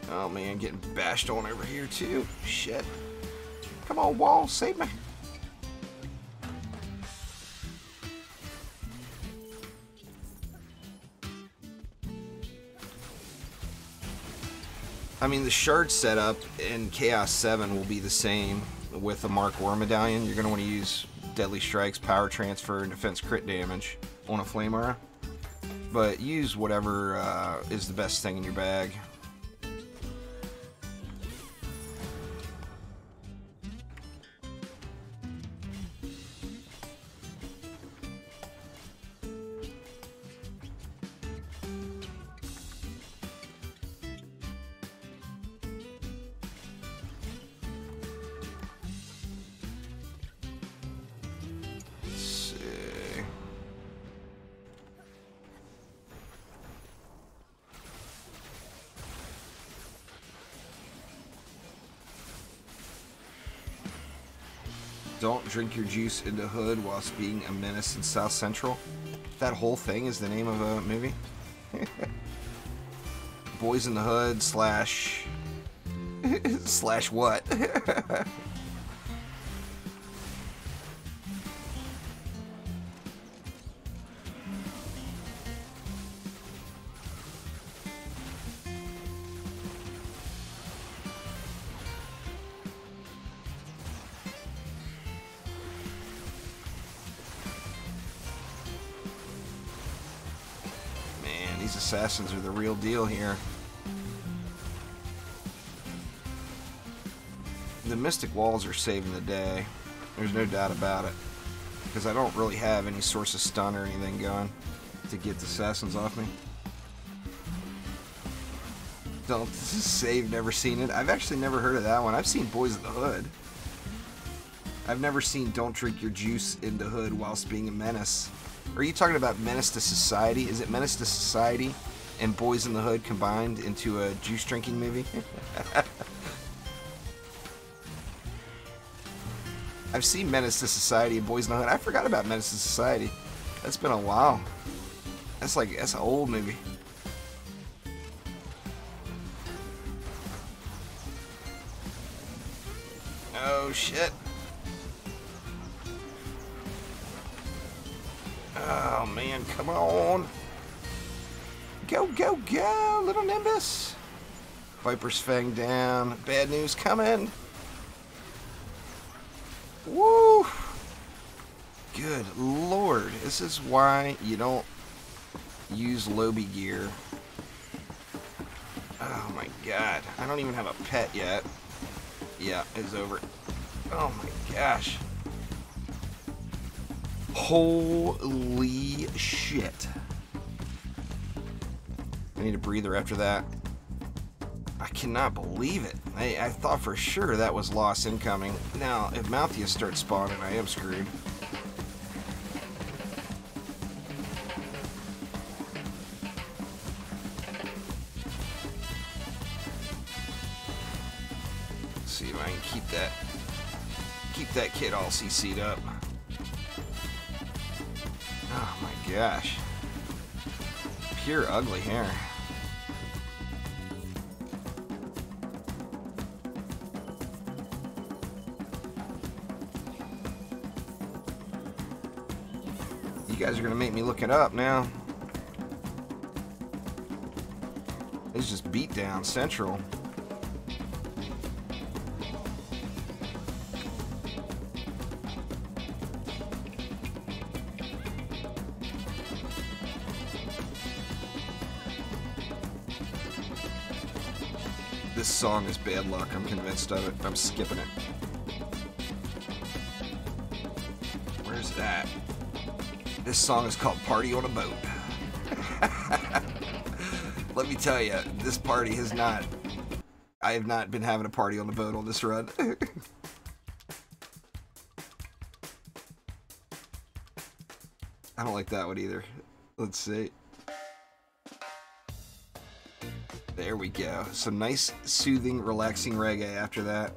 Speaker 1: Oh man, getting bashed on over here too. Shit. Come on, wall, save me. I mean, the shard setup in Chaos 7 will be the same with the Mark War medallion. You're going to want to use Deadly Strikes, Power Transfer, and Defense Crit Damage on a Flame Aura. But use whatever is the best thing in your bag. Don't drink your juice into hood whilst being a menace in South Central. That whole thing is the name of a movie. Boys in the Hood slash slash what? These assassins are the real deal here. The Mystic Walls are saving the day. There's no doubt about it. Because I don't really have any source of stun or anything going to get the assassins off me. Don't save, never seen it. I've actually never heard of that one. I've seen Boys in the Hood. I've never seen Don't Drink Your Juice into Hood whilst being a menace. Are you talking about Menace to Society? Is it Menace to Society and Boys in the Hood combined into a juice drinking movie? I've seen Menace to Society and Boys in the Hood. I forgot about Menace to Society. That's been a while. That's an old movie. Oh shit. Oh man, come on. Go, go, go, little Nimbus. Viper's Fang down. Bad news coming. Woo! Good lord. This is why you don't use Lobby gear. Oh my god. I don't even have a pet yet. Yeah, it's over. Oh my gosh. Holy shit. I need a breather after that. I cannot believe it. I thought for sure that was loss incoming. Now, if Malthus starts spawning, I am screwed. Let's see if I can keep that kid all CC'd up. Oh my gosh. Pure ugly hair. You guys are gonna make me look it up now. It's just beat down central. This song is bad luck, I'm convinced of it. I'm skipping it. Where's that? This song is called Party on a Boat. Let me tell you, this party has not... I have not been having a party on the boat on this run. I don't like that one either. Let's see. There we go. Some nice, soothing, relaxing reggae after that.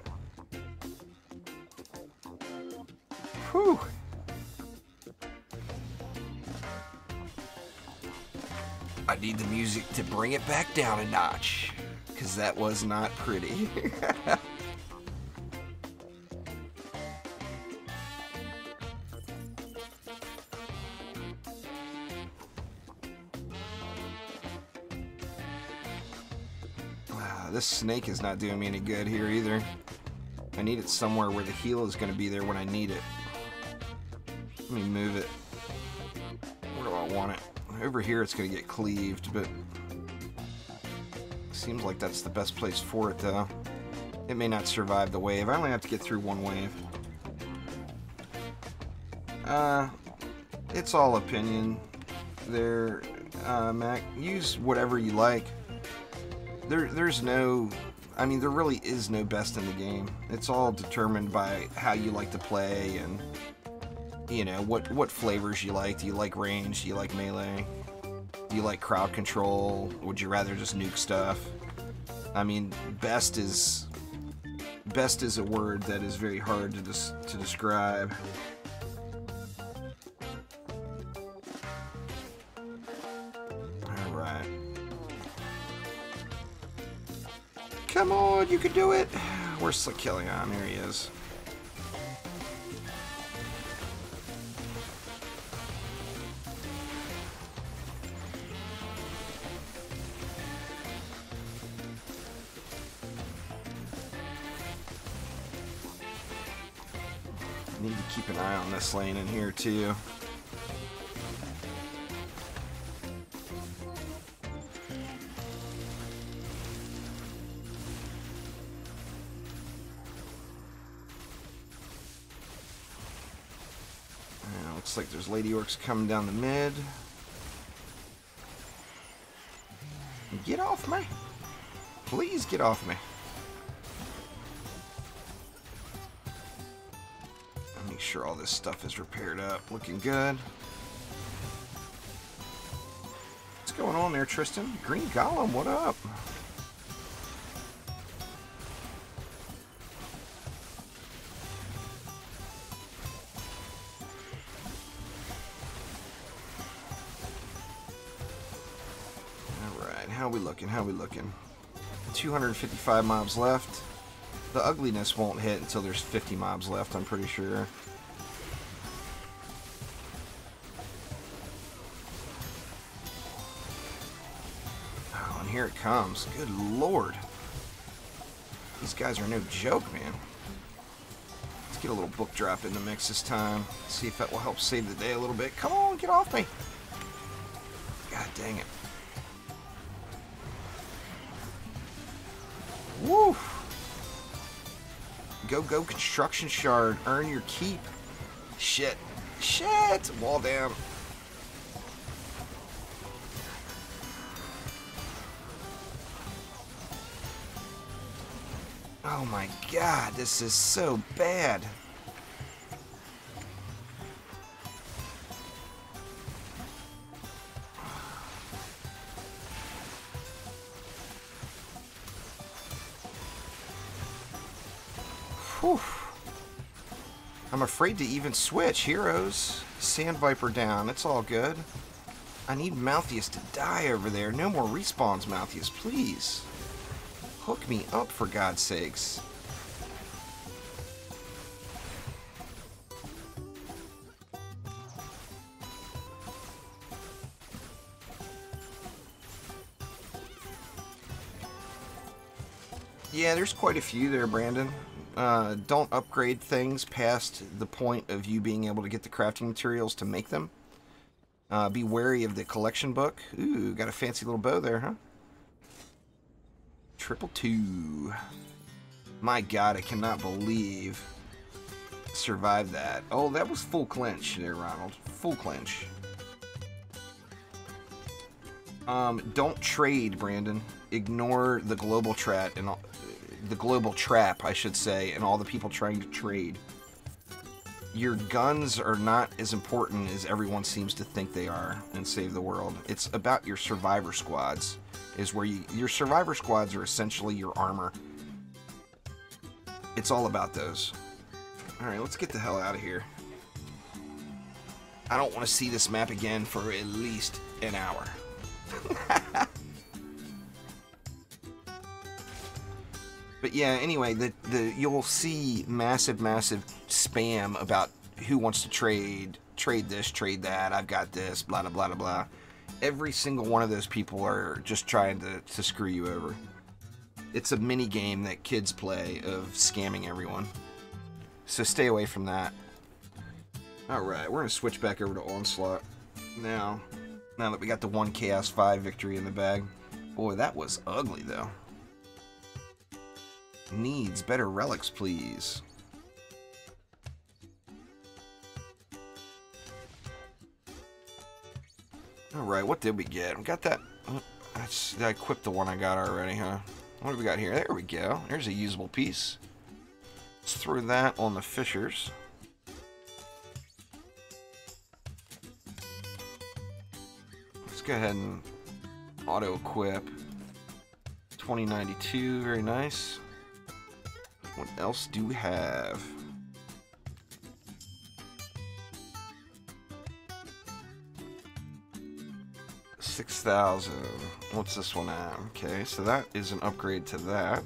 Speaker 1: Whew. I need the music to bring it back down a notch, because that was not pretty. This snake is not doing me any good here either. I need it somewhere where the heal is going to be there when I need it. Let me move it. Where do I want it? Over here it's going to get cleaved, but seems like that's the best place for it though. It may not survive the wave. I only have to get through one wave. It's all opinion there, Mac. Use whatever you like. There's no, I mean, there really is no best in the game. It's all determined by how you like to play and, you know, what flavors you like. Do you like range? Do you like melee? Do you like crowd control? Would you rather just nuke stuff? I mean, best is a word that is very hard to describe. Alright. Come on, you can do it! Where's Slickillion? There he is. Need to keep an eye on this lane in here too. Looks like there's Lady Orcs coming down the mid. Get off me! Please get off me. Make sure all this stuff is repaired up. Looking good. What's going on there, Tristan? Green Golem, what up? Alright, how we looking? How we looking? 255 mobs left. The ugliness won't hit until there's 50 mobs left, I'm pretty sure. here it comes. Good lord. These guys are no joke, man. Let's get a little book drop in the mix this time. See if that will help save the day a little bit. Come on, get off me. God dang it. Woo! Go, go, construction shard. Earn your keep. Shit. Shit! Wall down. Oh my god, this is so bad. Whew. I'm afraid to even switch. Heroes. Sand Viper down. It's all good. I need Malthius to die over there. No more respawns, Malthius, please. Hook me up, for God's sakes. Yeah, there's quite a few there, Brandon. Don't upgrade things past the point of you being able to get the crafting materials to make them. Be wary of the collection book. Ooh, got a fancy little bow there, huh? 222. My god, I cannot believe survived that. Oh, that was full clinch there, Ronald. Full clinch. Don't trade, Brandon. Ignore the global trap and all, the global trap, I should say, and all the people trying to trade. Your guns are not as important as everyone seems to think they are in Save the World. It's about your survivor squads. Is where your survivor squads are essentially your armor. It's all about those. Alright, let's get the hell out of here. I don't want to see this map again for at least an hour. But yeah, anyway, you'll see massive spam about who wants to trade this, trade that, I've got this, blah, blah, blah, blah. Every single one of those people are just trying to screw you over. It's a mini game that kids play of scamming everyone. So stay away from that. Alright, we're going to switch back over to Onslaught now that we got the 1 Chaos 5 victory in the bag. Boy, that was ugly, though. Needs better relics, please. Alright, what did we get? We got that... I equipped the one I got already, huh? What do we got here? There we go. There's a usable piece. Let's throw that on the fishers. Let's go ahead and auto-equip. 2092, very nice. What else do we have? 6,000. What's this one at? Okay, so that is an upgrade to that.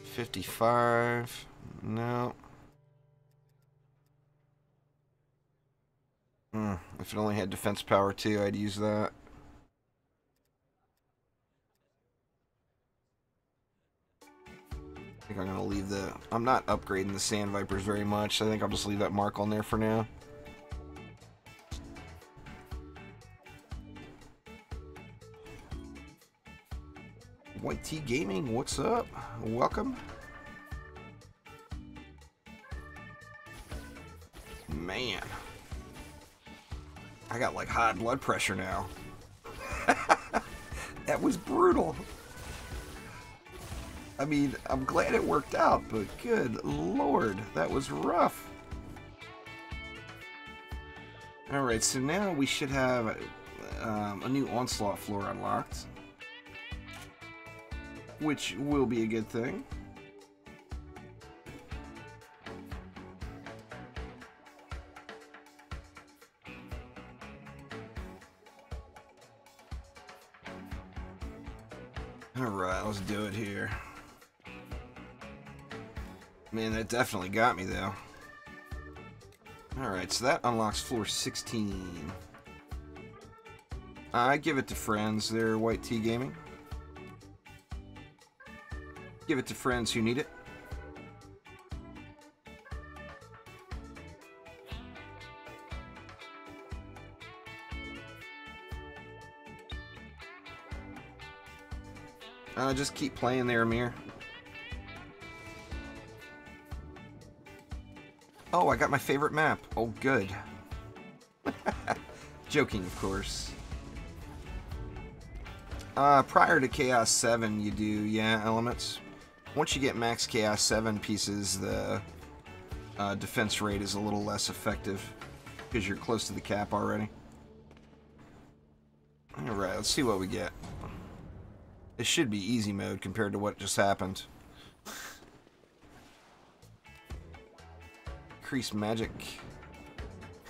Speaker 1: 55. No. If it only had defense power too, I'd use that. I think I'm gonna leave the... I'm not upgrading the Sand Vipers very much, so I think I'll just leave that mark on there for now. White Tea Gaming, what's up? Welcome. Man. I got like high blood pressure now. That was brutal. I mean, I'm glad it worked out, but good lord, that was rough. Alright, so now we should have a new Onslaught floor unlocked, which will be a good thing. Alright, let's do it here. Man, that definitely got me, though. Alright, so that unlocks floor 16. I give it to friends. They're White Tea Gaming. Give it to friends who need it. Just keep playing there, Amir. Oh, I got my favorite map. Oh, good. Joking, of course. Prior to Chaos 7, you do, yeah, elements. Once you get max Chaos 7 pieces, the defense rate is a little less effective because you're close to the cap already. Alright, let's see what we get. It should be easy mode compared to what just happened. Increase magic.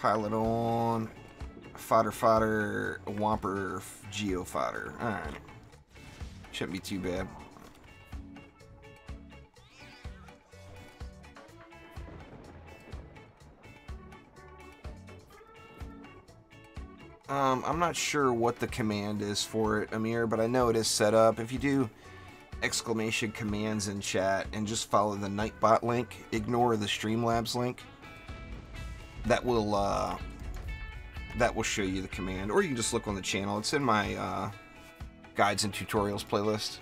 Speaker 1: Pilot on. Fodder, Whomper, Geo Fodder. Alright. Shouldn't be too bad. I'm not sure what the command is for it, Amir, but I know it is set up. If you do exclamation commands in chat and just follow the Nightbot link, ignore the Streamlabs link, that will show you the command. Or you can just look on the channel. It's in my guides and tutorials playlist.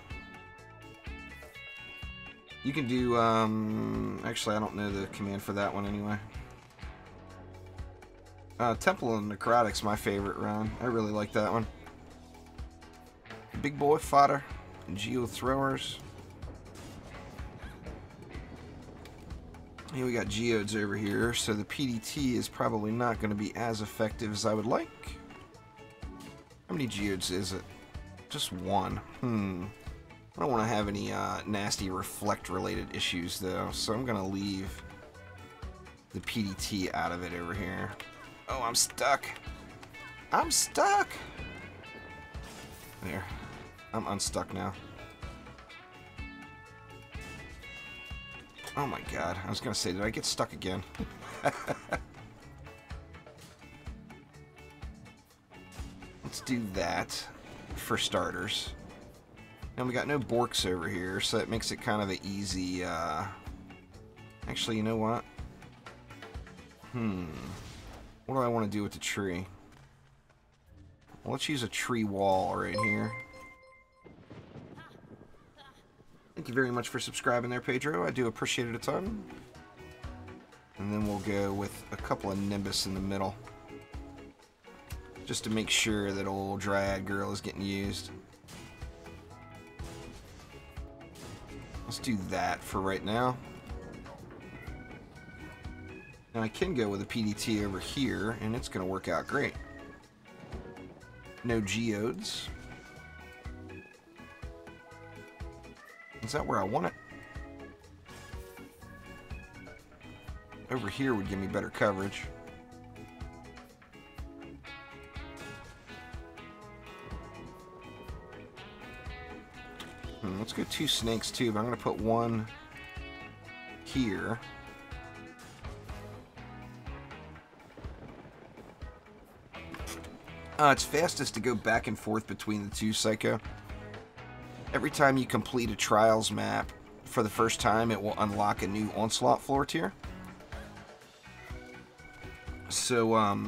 Speaker 1: You can do, actually I don't know the command for that one anyway. Temple and Necrotic's my favorite run. I really like that one. Big boy fodder, geo throwers. Here we got geodes over here, so the PDT is probably not going to be as effective as I would like. How many geodes is it? Just one. I don't want to have any nasty reflect related issues though, so I'm going to leave the PDT out of it over here. Oh, I'm stuck. I'm stuck. There. I'm unstuck now. Oh my god. I was going to say, did I get stuck again? Let's do that for starters. And we got no Borks over here, so that makes it kind of an easy... Actually, you know what? What do I want to do with the tree? Well, let's use a tree wall right here. Thank you very much for subscribing there, Pedro. I do appreciate it a ton. And then we'll go with a couple of Nimbus in the middle. Just to make sure that old Dryad Girl is getting used. Let's do that for right now. Now I can go with a PDT over here, and it's going to work out great. No geodes. Is that where I want it? Over here would give me better coverage. Let's go 2 snakes too, but I'm going to put one here. It's fastest to go back and forth between the two, Psycho. Every time you complete a Trials map for the first time, it will unlock a new Onslaught floor tier. So,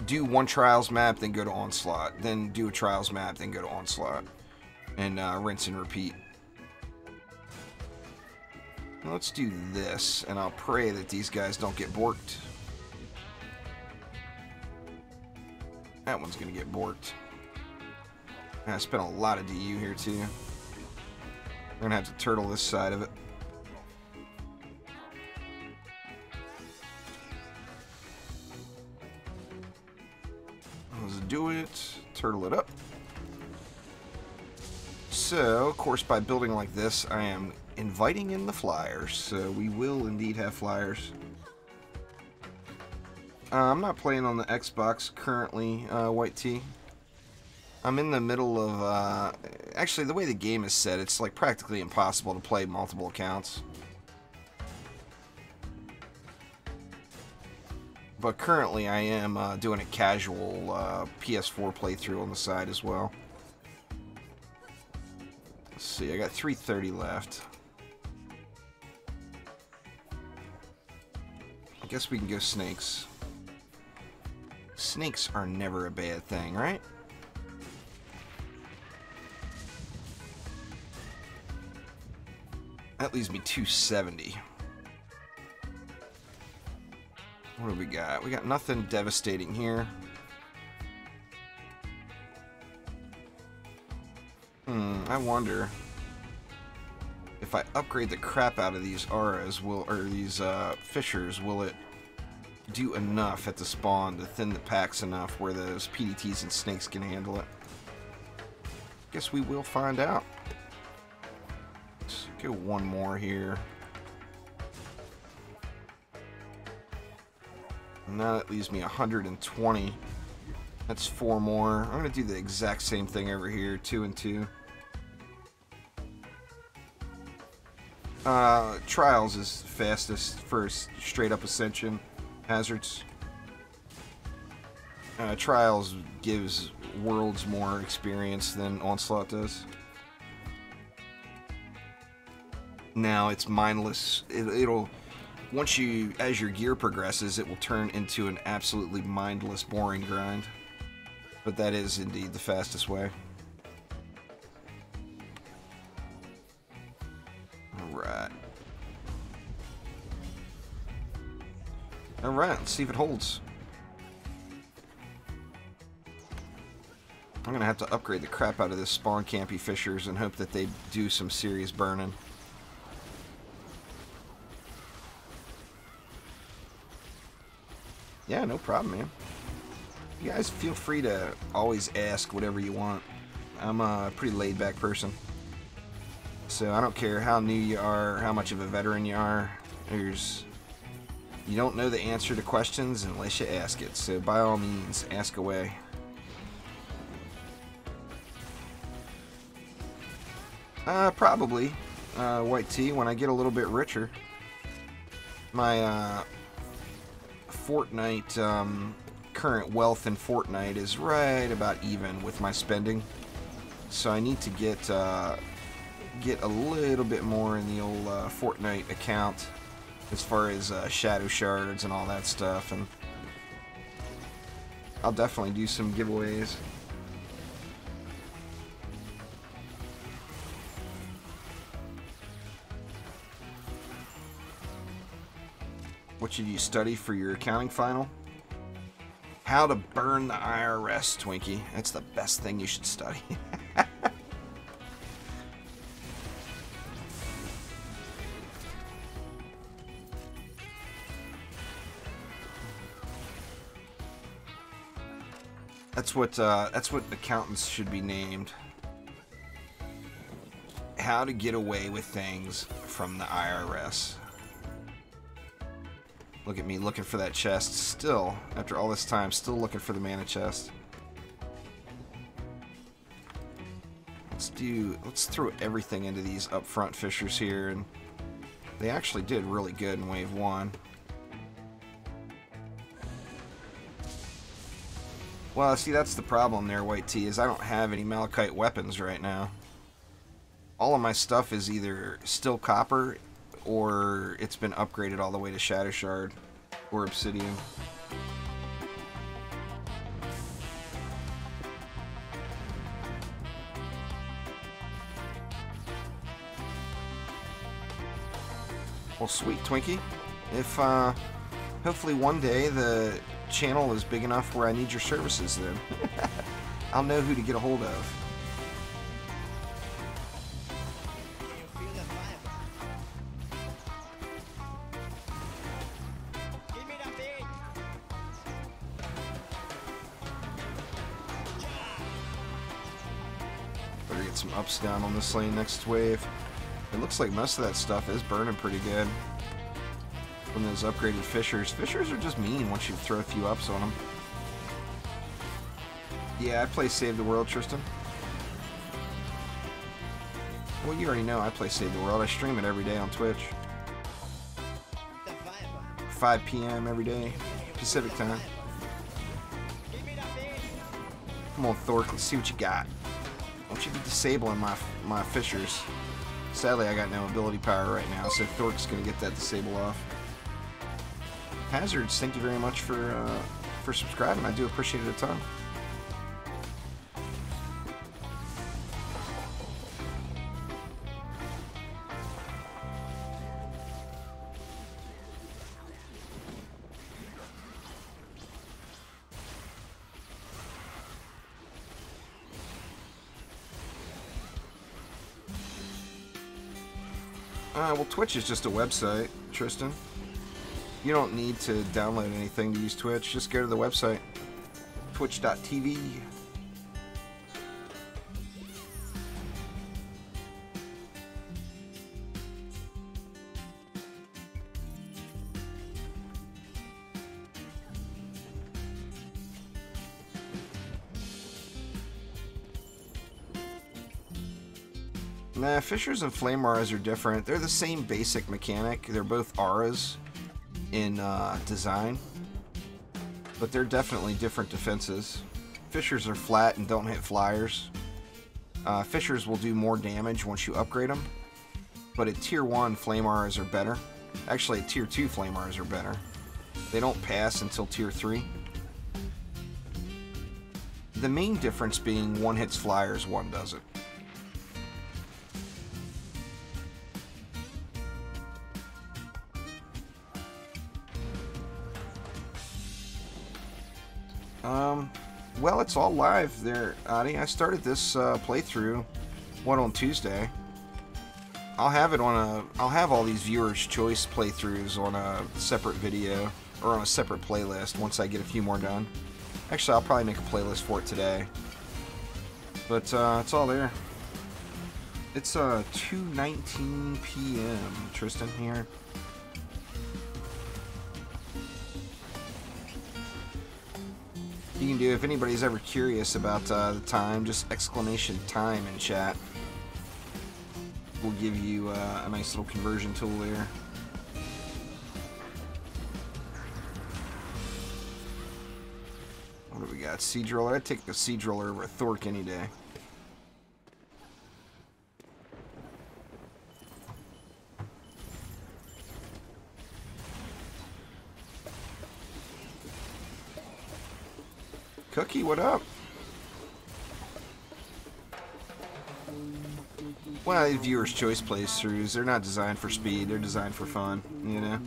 Speaker 1: do one Trials map, then go to Onslaught. Then do a Trials map, then go to Onslaught. And rinse and repeat. Now let's do this, and I'll pray that these guys don't get borked. That one's going to get borked. And I spent a lot of DU here, too. I'm going to have to turtle this side of it. Let's do it. Turtle it up. So, of course, by building like this, I am inviting in the flyers. So, we will indeed have flyers. I'm not playing on the Xbox currently, White Tea. I'm in the middle of, actually, the way the game is set, it's like practically impossible to play multiple accounts. But currently I am doing a casual PS4 playthrough on the side as well. Let's see, I got 330 left. I guess we can go snakes. Snakes are never a bad thing, right? That leaves me 270. What do we got? We got nothing devastating here. I wonder if I upgrade the crap out of these auras, these fissures, will it do enough at the spawn to thin the packs enough where those PDTs and snakes can handle it? Guess we will find out. Let's go one more here. Now that leaves me 120. That's 4 more. I'm going to do the exact same thing over here, 2 and 2. Trials is fastest for straight up ascension hazards. Trials gives worlds more experience than Onslaught does. Now it's mindless. It'll once you, as your gear progresses, it will turn into an absolutely mindless, boring grind. But that is indeed the fastest way. Alright. Alright, let's see if it holds. I'm gonna have to upgrade the crap out of this spawn campy fishers and hope that they do some serious burning. Yeah, no problem, man. You guys feel free to always ask whatever you want. I'm a pretty laid-back person. So I don't care how new you are, how much of a veteran you are. You don't know the answer to questions unless you ask it. So by all means, ask away. Probably white tea when I get a little bit richer. My Fortnite current wealth in Fortnite is right about even with my spending, so I need to get a little bit more in the old Fortnite account as far as shadow shards and all that stuff, and I'll definitely do some giveaways. What should you study for your accounting final? How to burn the IRS, Twinkie. That's the best thing you should study. That's what accountants should be named. How to get away with things from the IRS. Look at me looking for that chest still, after all this time, still looking for the mana chest. Let's throw everything into these upfront fishers here, and they actually did really good in wave 1. Well, see, that's the problem there, White Tea, is I don't have any malachite weapons right now. All of my stuff is either still copper, or it's been upgraded all the way to Shadow Shard or Obsidian. Well, sweet, Twinkie. If hopefully one day the channel is big enough where I need your services, then I'll know who to get a hold of. Better get some ups down on this lane next wave. It looks like most of that stuff is burning pretty good from those upgraded fishers. Fishers are just mean once you throw a few ups on them. Yeah, I play Save the World, Tristan. Well, you already know I play Save the World. I stream it every day on Twitch. 5 p.m. every day. Pacific time. Come on, Thork, let's see what you got. I want you to disable my fishers. Sadly, I got no ability power right now, so Thork's going to get that disable off. Hazards, thank you very much for subscribing. I do appreciate it a ton. Well, Twitch is just a website, Tristan. You don't need to download anything to use Twitch. Just go to the website, twitch.tv. Nah, Fishers and Flame Auras are different. They're the same basic mechanic. They're both auras in design, but they're definitely different defenses. Fishers are flat and don't hit flyers. Fishers will do more damage once you upgrade them, but at Tier 1, Flame Auras are better. Actually, at Tier 2, Flame Auras are better. They don't pass until Tier 3. The main difference being one hits flyers, one doesn't. Well, it's all live there, Adi. I started this playthrough, on Tuesday. I'll have it on I'll have all these viewers' choice playthroughs on a separate video, or on a separate playlist once I get a few more done. Actually, I'll probably make a playlist for it today. But, it's all there. It's, 2:19 p.m., Tristan, here. You can do, if anybody's ever curious about the time, just exclamation time in chat. We'll give you a nice little conversion tool there. What do we got? Siege Roller? I'd take the Siege Roller over a Thork any day. Cookie, what up? Well, viewers' choice playthroughs, they're not designed for speed, they're designed for fun, you know?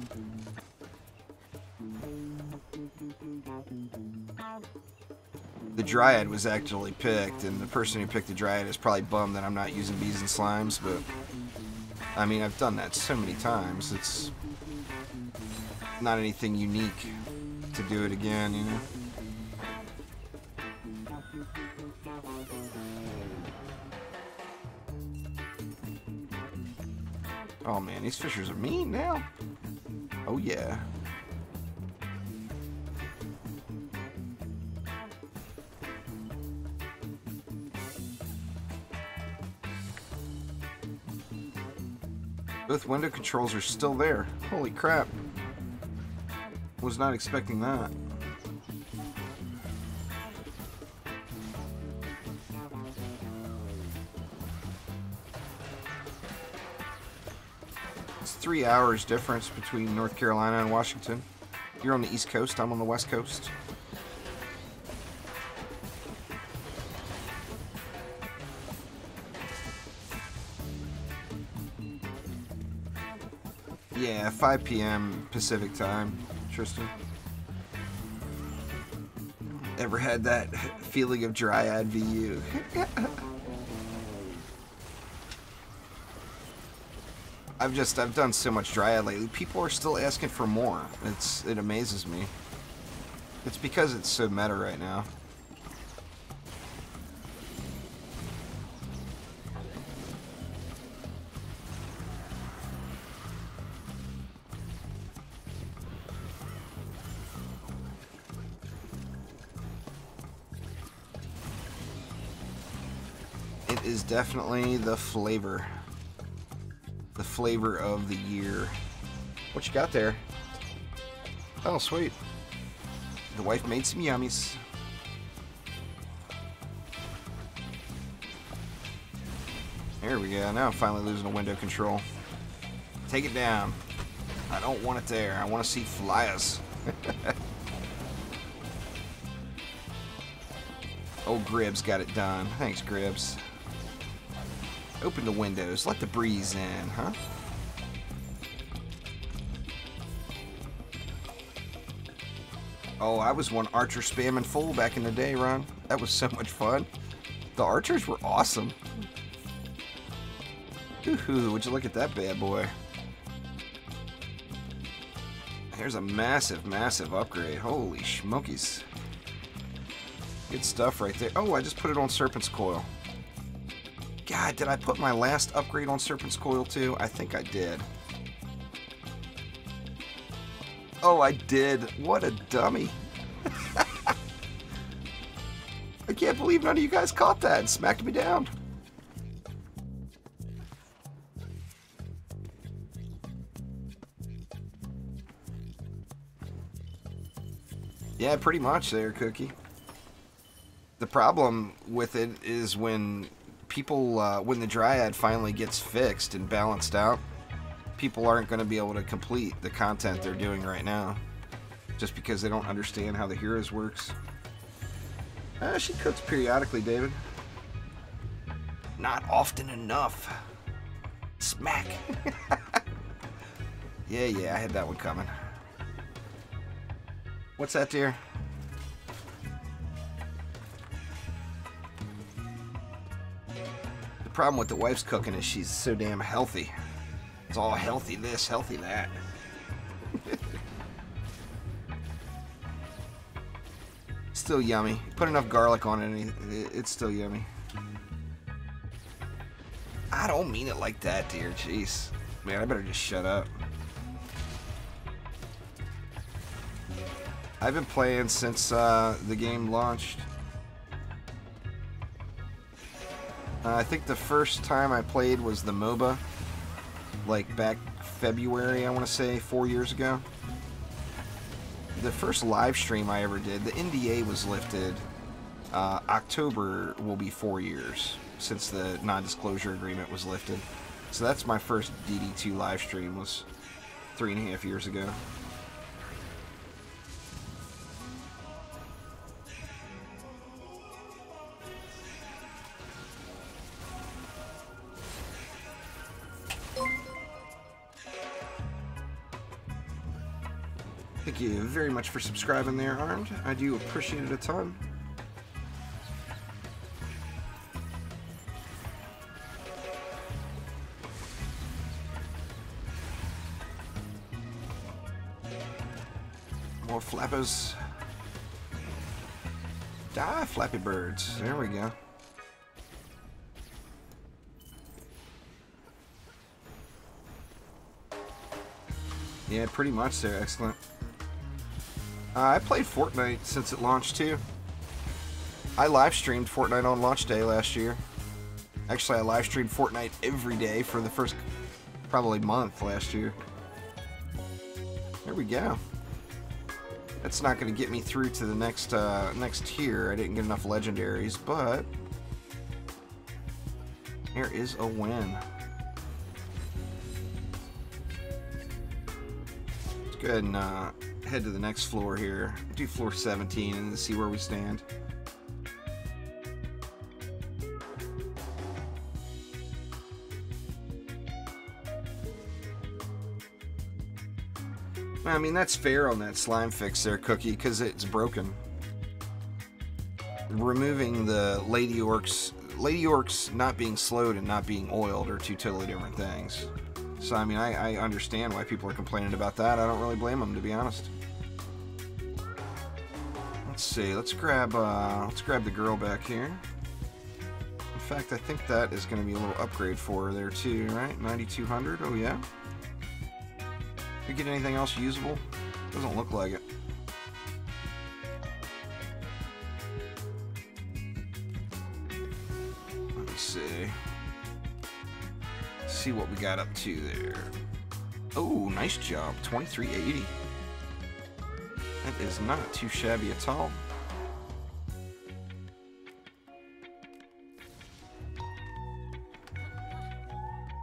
Speaker 1: The Dryad was actually picked, and the person who picked the Dryad is probably bummed that I'm not using bees and slimes, but I mean, I've done that so many times, it's not anything unique to do it again, you know? Oh man, these fishers are mean now. Oh yeah. Both window controls are still there. Holy crap. Was not expecting that. It's 3 hours difference between North Carolina and Washington. You're on the East Coast, I'm on the West Coast. Yeah, 5 p.m. Pacific time, Tristan. Ever had that feeling of Dryad VU? I've done so much Dryad lately. People are still asking for more. It amazes me. It's because it's so meta right now. It is definitely the flavor. The flavor of the year. What you got there? Oh, sweet. The wife made some yummies. There we go. Now I'm finally losing a window control. Take it down. I don't want it there. I want to see flyers. Oh, Gribbs got it done. Thanks, Gribbs. Open the windows. Let the breeze in, huh? Oh, I was one archer spamming full back in the day, Ron. That was so much fun. The archers were awesome. Woohoo, would you look at that bad boy? Here's a massive, massive upgrade. Holy smokies. Good stuff right there. Oh, I just put it on Serpent's Coil. God, did I put my last upgrade on Serpent's Coil too? I think I did. Oh, I did. What a dummy. I can't believe none of you guys caught that and smacked me down. Yeah, pretty much there, Cookie. The problem with it is when people, when the Dryad finally gets fixed and balanced out, people aren't going to be able to complete the content they're doing right now. Just because they don't understand how the heroes works. She cooks periodically, David. Not often enough. Smack. Yeah, I had that one coming. What's that, dear? The problem with the wife's cooking is she's so damn healthy. It's all healthy this, healthy that. Still yummy. Put enough garlic on it and it's still yummy. I don't mean it like that, dear. Jeez. Man, I better just shut up. I've been playing since the game launched. I think the first time I played was the MOBA. Like back February, I want to say, 4 years ago. The first live stream I ever did, the NDA was lifted. October will be 4 years since the non-disclosure agreement was lifted. So that's my first DD2 live stream, was 3.5 years ago. Thank you very much for subscribing there, Armed. I do appreciate it a ton. More flappers. Die, Flappy Birds. There we go. Yeah, pretty much there. Excellent. I played Fortnite since it launched too. I live streamed Fortnite on launch day last year. Actually, I live streamed Fortnite every day for the first probably month last year. There we go. That's not going to get me through to the next next tier. I didn't get enough legendaries, but here is a win. Let's go ahead and head to the next floor here. Do floor 17 and see where we stand. I mean, that's fair on that slime fix there, Cookie, because it's broken. Removing the Lady Orcs not being slowed and not being oiled are two totally different things. So, I mean, I understand why people are complaining about that. I don't really blame them, to be honest. Let's see. Let's grab the girl back here. In fact, I think that is going to be a little upgrade for her there too, right? 9,200. Oh yeah. Did we get anything else usable? Doesn't look like it. Let's see. See what we got up to there. Oh, nice job. 2380. It is not too shabby at all.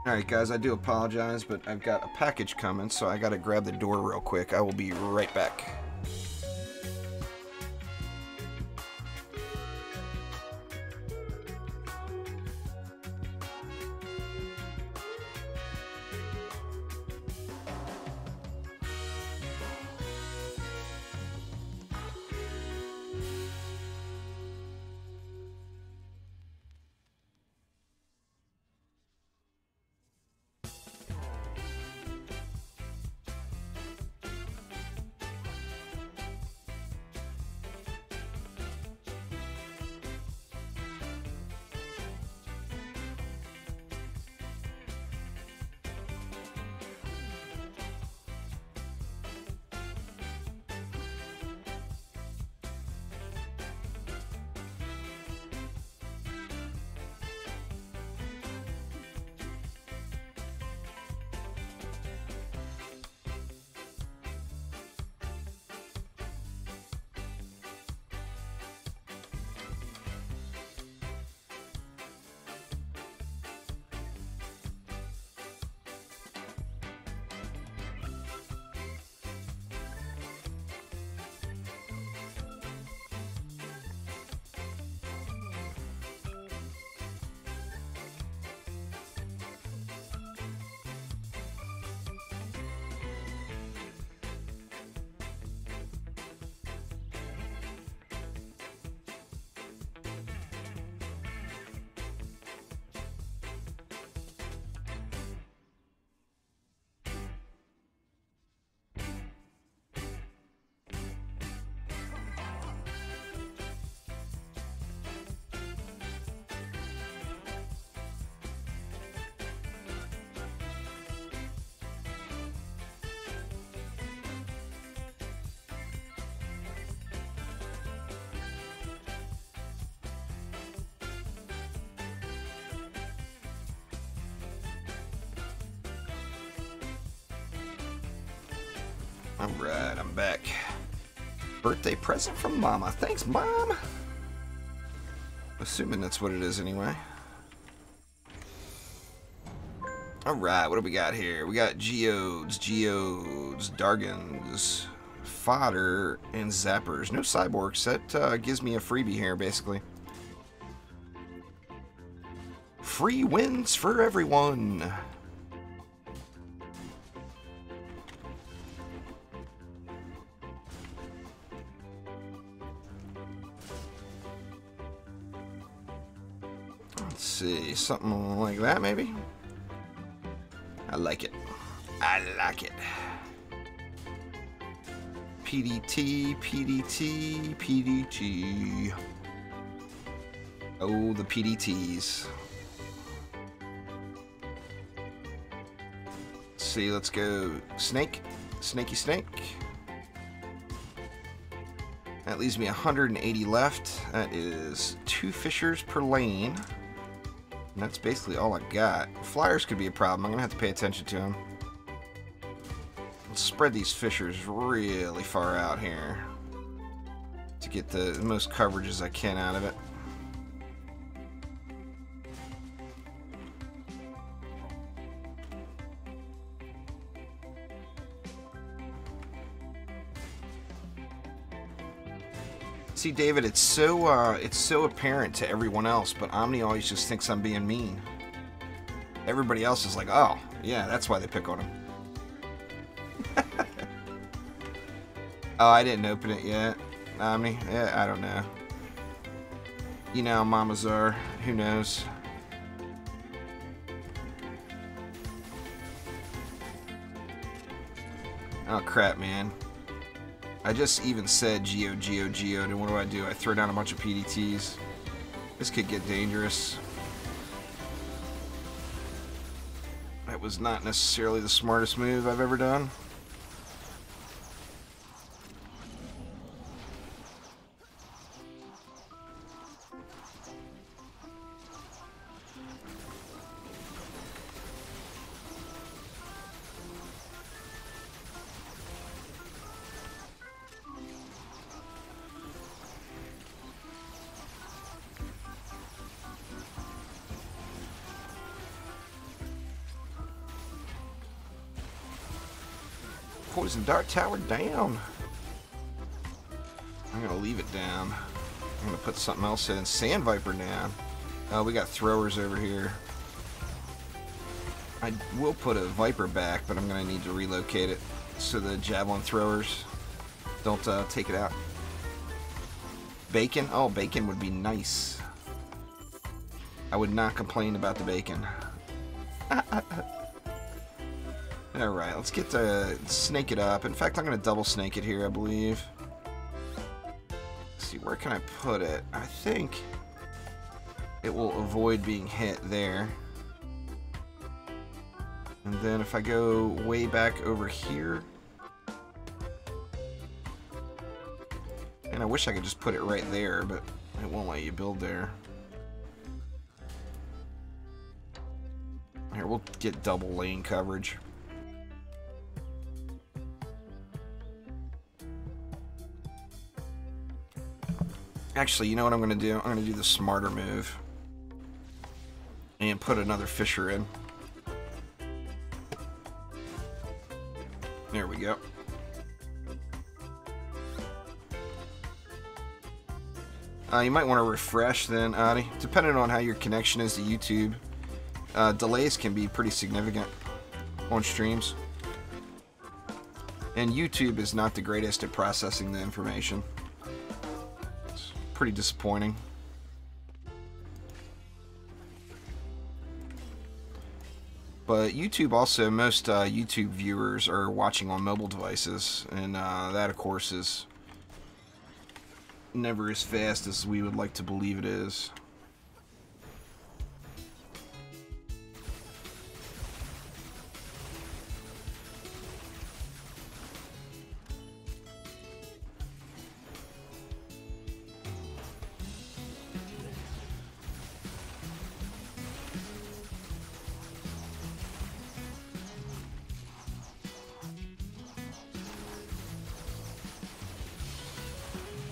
Speaker 1: Alright guys, I do apologize, but I've got a package coming, so I gotta grab the door real quick. I will be right back. Alright, I'm back. Birthday present from Mama. Thanks, Mom! Assuming that's what it is anyway. Alright, what do we got here? We got geodes, dargons, fodder, and zappers. No cyborgs. That gives me a freebie here, basically. Free wins for everyone! Let's see, something like that maybe? I like it. I like it. PDT, PDT, PDT. Oh, the PDTs. Let's see, let's go snake. Snaky snake. That leaves me 180 left. That is 2 fishers per lane. And that's basically all I got. Flyers could be a problem. I'm going to have to pay attention to them. Let's spread these fishers really far out here to get the most coverage as I can out of it. See, David, it's so apparent to everyone else, but Omni always just thinks I'm being mean. Everybody else is like, oh, yeah, that's why they pick on him. Oh, I didn't open it yet. Omni? Yeah, I don't know. You know how mamas are. Who knows? Oh, crap, man. I just even said geo, and what do? I throw down a bunch of PDTs. This could get dangerous. That was not necessarily the smartest move I've ever done. poison dart tower down. I'm gonna leave it down. I'm gonna put something else in. Sand viper down. Oh, we got throwers over here. I will put a viper back, but I'm gonna need to relocate it so the javelin throwers don't take it out. Bacon? Oh, bacon would be nice. I would not complain about the bacon. Alright, let's get to snake it up. In fact, I'm going to double snake it here, I believe. Let's see, where can I put it? I think it will avoid being hit there. And then if I go way back over here, and I wish I could just put it right there, but it won't let you build there. Here, we'll get double lane coverage. Actually, you know what I'm going to do? I'm going to do the smarter move and put another fisher in. There we go. You might want to refresh then, Adi. Depending on how your connection is to YouTube, delays can be pretty significant on streams. And YouTube is not the greatest at processing the information. It's pretty disappointing. But YouTube also, most YouTube viewers are watching on mobile devices, and that, of course, is never as fast as we would like to believe it is.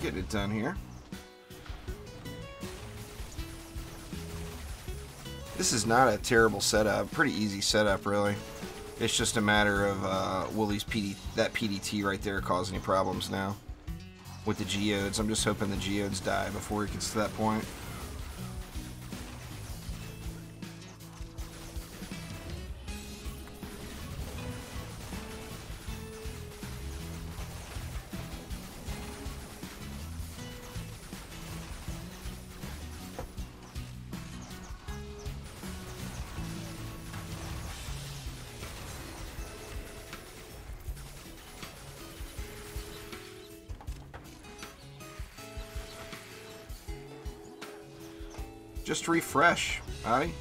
Speaker 1: Get it done here. This is not a terrible setup. Pretty easy setup, really. It's just a matter of will that PDT right there cause any problems now with the geodes. I'm just hoping the geodes die before it gets to that point. Just refresh, Adi.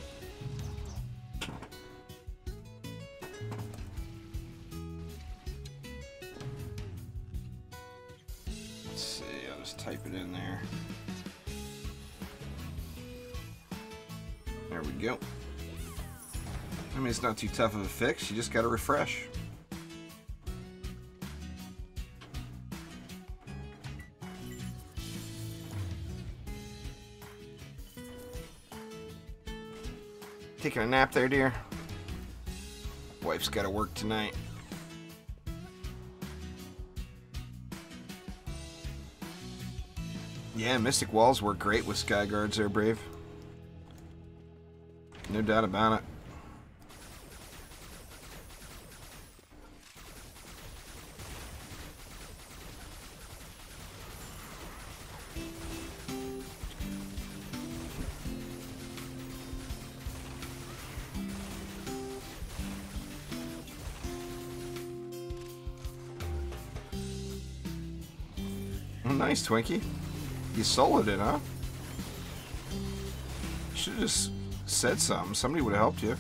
Speaker 1: Let's see, I'll just type it in there. There we go. I mean, it's not too tough of a fix, you just gotta refresh. Taking a nap there, dear? Wife's got to work tonight. Yeah, Mystic Walls work great with Sky Guards there, Brave. No doubt about it. Nice, Twinkie. You soloed it, huh? You should have just said something. Somebody would have helped you.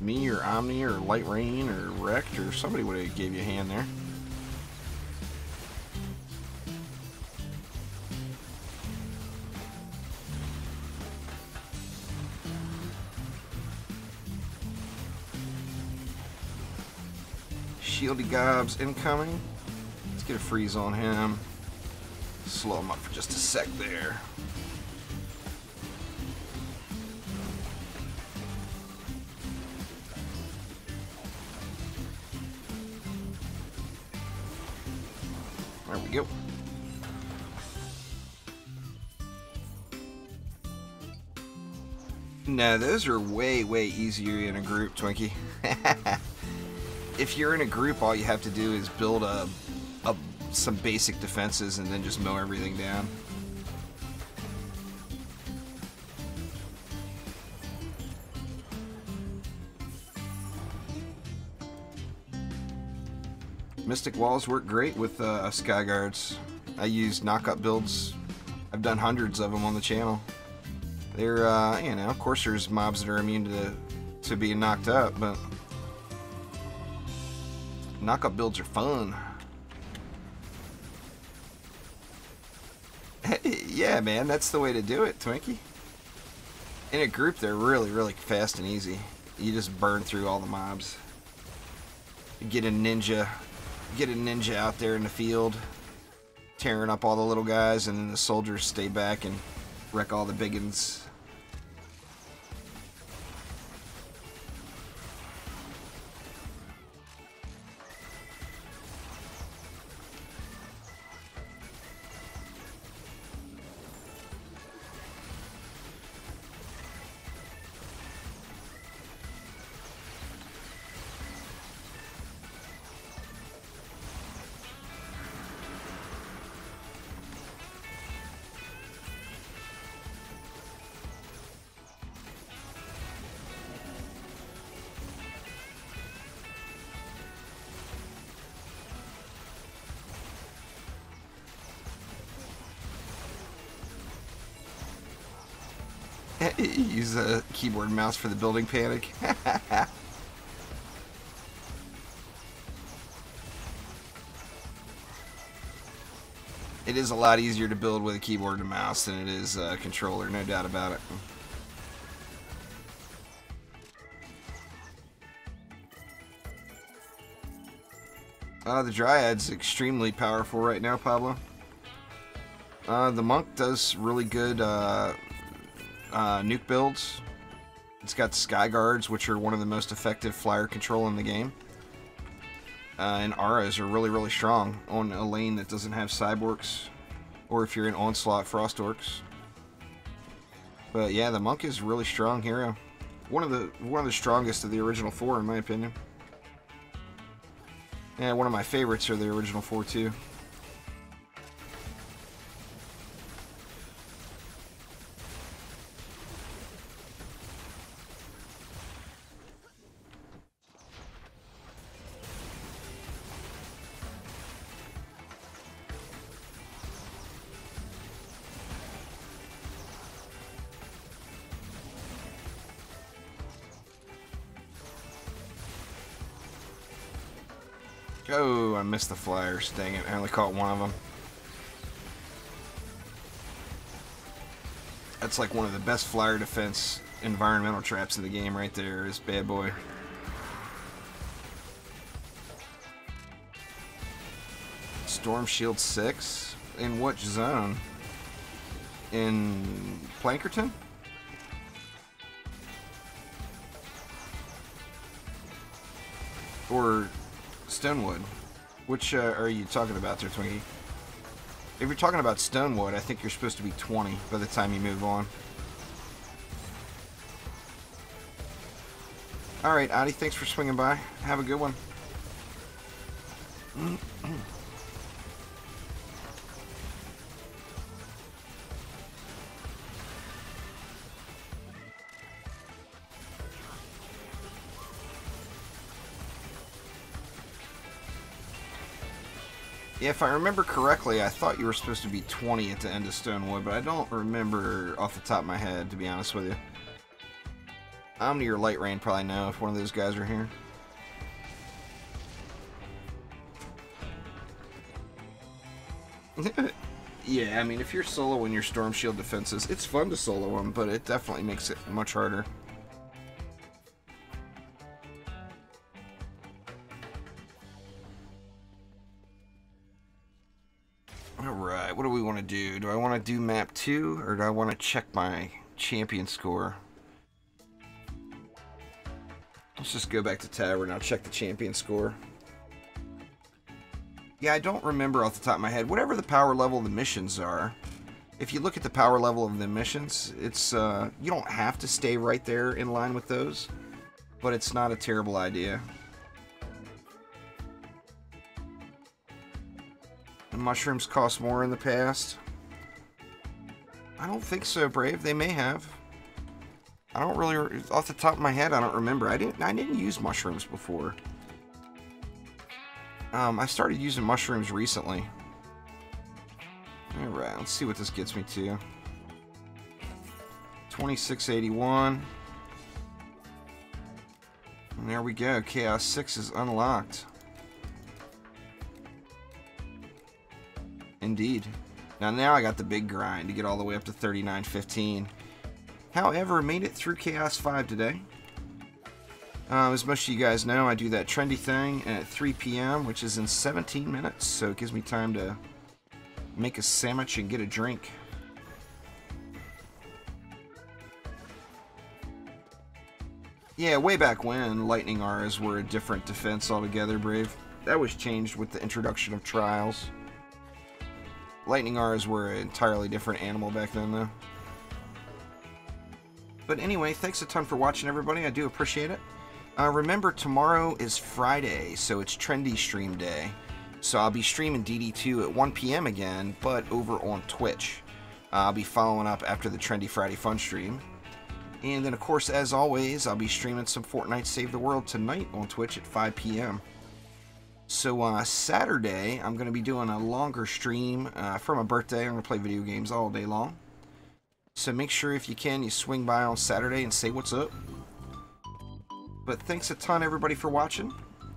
Speaker 1: Me or Omni or Light Rain or Wrecked or somebody would have gave you a hand there. Shieldy Gobs incoming. Let's get a freeze on him. Slow him up for just a sec there. we go. No, those are way, way easier in a group, Twinkie. If you're in a group, all you have to do is build some basic defenses and then just mow everything down. Mystic walls work great with sky guards. I use knock-up builds. I've done hundreds of them on the channel. They're, you know, of course there's mobs that are immune to being knocked up, but knock-up builds are fun. Yeah, man, that's the way to do it, Twinkie. In a group, they're really, really fast and easy. You just burn through all the mobs. Get a ninja out there in the field, tearing up all the little guys, and then the soldiers stay back and wreck all the big uns. Use a keyboard and mouse for the building panic. It is a lot easier to build with a keyboard and mouse than it is a controller, no doubt about it. The Dryad's extremely powerful right now, Pablo. The Monk does really good nuke builds. It's got Sky Guards, which are one of the most effective flyer control in the game. And auras are really, really strong on a lane that doesn't have cyborgs, or if you're in Onslaught Frost Orcs. But yeah, the Monk is a really strong hero. One of the strongest of the original four, in my opinion. Yeah, one of my favorites are the original four too. Oh, I missed the flyers. Dang it. I only caught one of them. That's like one of the best flyer defense environmental traps in the game right there, is bad boy. Storm Shield 6? In what zone? In Plankerton? Or Stonewood? Which are you talking about there, Twinkie? If you're talking about Stonewood, I think you're supposed to be 20 by the time you move on. Alright, Adi, thanks for swinging by. Have a good one. Yeah, if I remember correctly, I thought you were supposed to be 20 at the end of Stonewood, but I don't remember off the top of my head, to be honest with you. Omni or Light Rain probably know if one of those guys are here. Yeah, I mean, if you're soloing your Storm Shield defenses, it's fun to solo them, but it definitely makes it much harder. Alright, what do we want to do? Do I want to do map 2, or do I want to check my champion score? Let's just go back to Tower and I'll check the champion score. Yeah, I don't remember off the top of my head. Whatever the power level of the missions are, if you look at the power level of the missions, it's you don't have to stay right there in line with those, but it's not a terrible idea. And mushrooms cost more in the past. I don't think so, Brave. They may have. I don't really, off the top of my head, I don't remember. I didn't use mushrooms before. I started using mushrooms recently. Alright, let's see what this gets me to. 2681. And there we go. Chaos 6 is unlocked. Indeed. Now I got the big grind to get all the way up to 3915. However, made it through Chaos 5 today. As most of you guys know, I do that trendy thing at 3 p.m., which is in 17 minutes, so it gives me time to make a sandwich and get a drink. Yeah, way back when, lightning auras were a different defense altogether, Brave. That was changed with the introduction of trials. Lightning auras were an entirely different animal back then, though. But anyway, thanks a ton for watching, everybody. I do appreciate it. Remember, tomorrow is Friday, so it's Trendy Stream Day. So I'll be streaming DD2 at 1 p.m. again, but over on Twitch. I'll be following up after the Trendy Friday Fun stream. And then, of course, as always, I'll be streaming some Fortnite Save the World tonight on Twitch at 5 p.m. So Saturday, I'm going to be doing a longer stream for my birthday. I'm going to play video games all day long. So make sure, if you can, you swing by on Saturday and say what's up. But thanks a ton, everybody, for watching.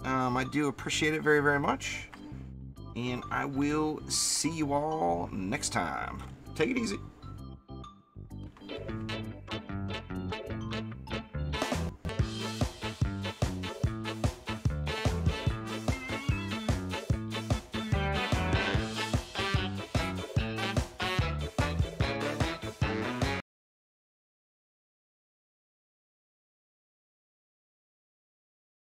Speaker 1: I do appreciate it very, very much. And I will see you all next time. Take it easy.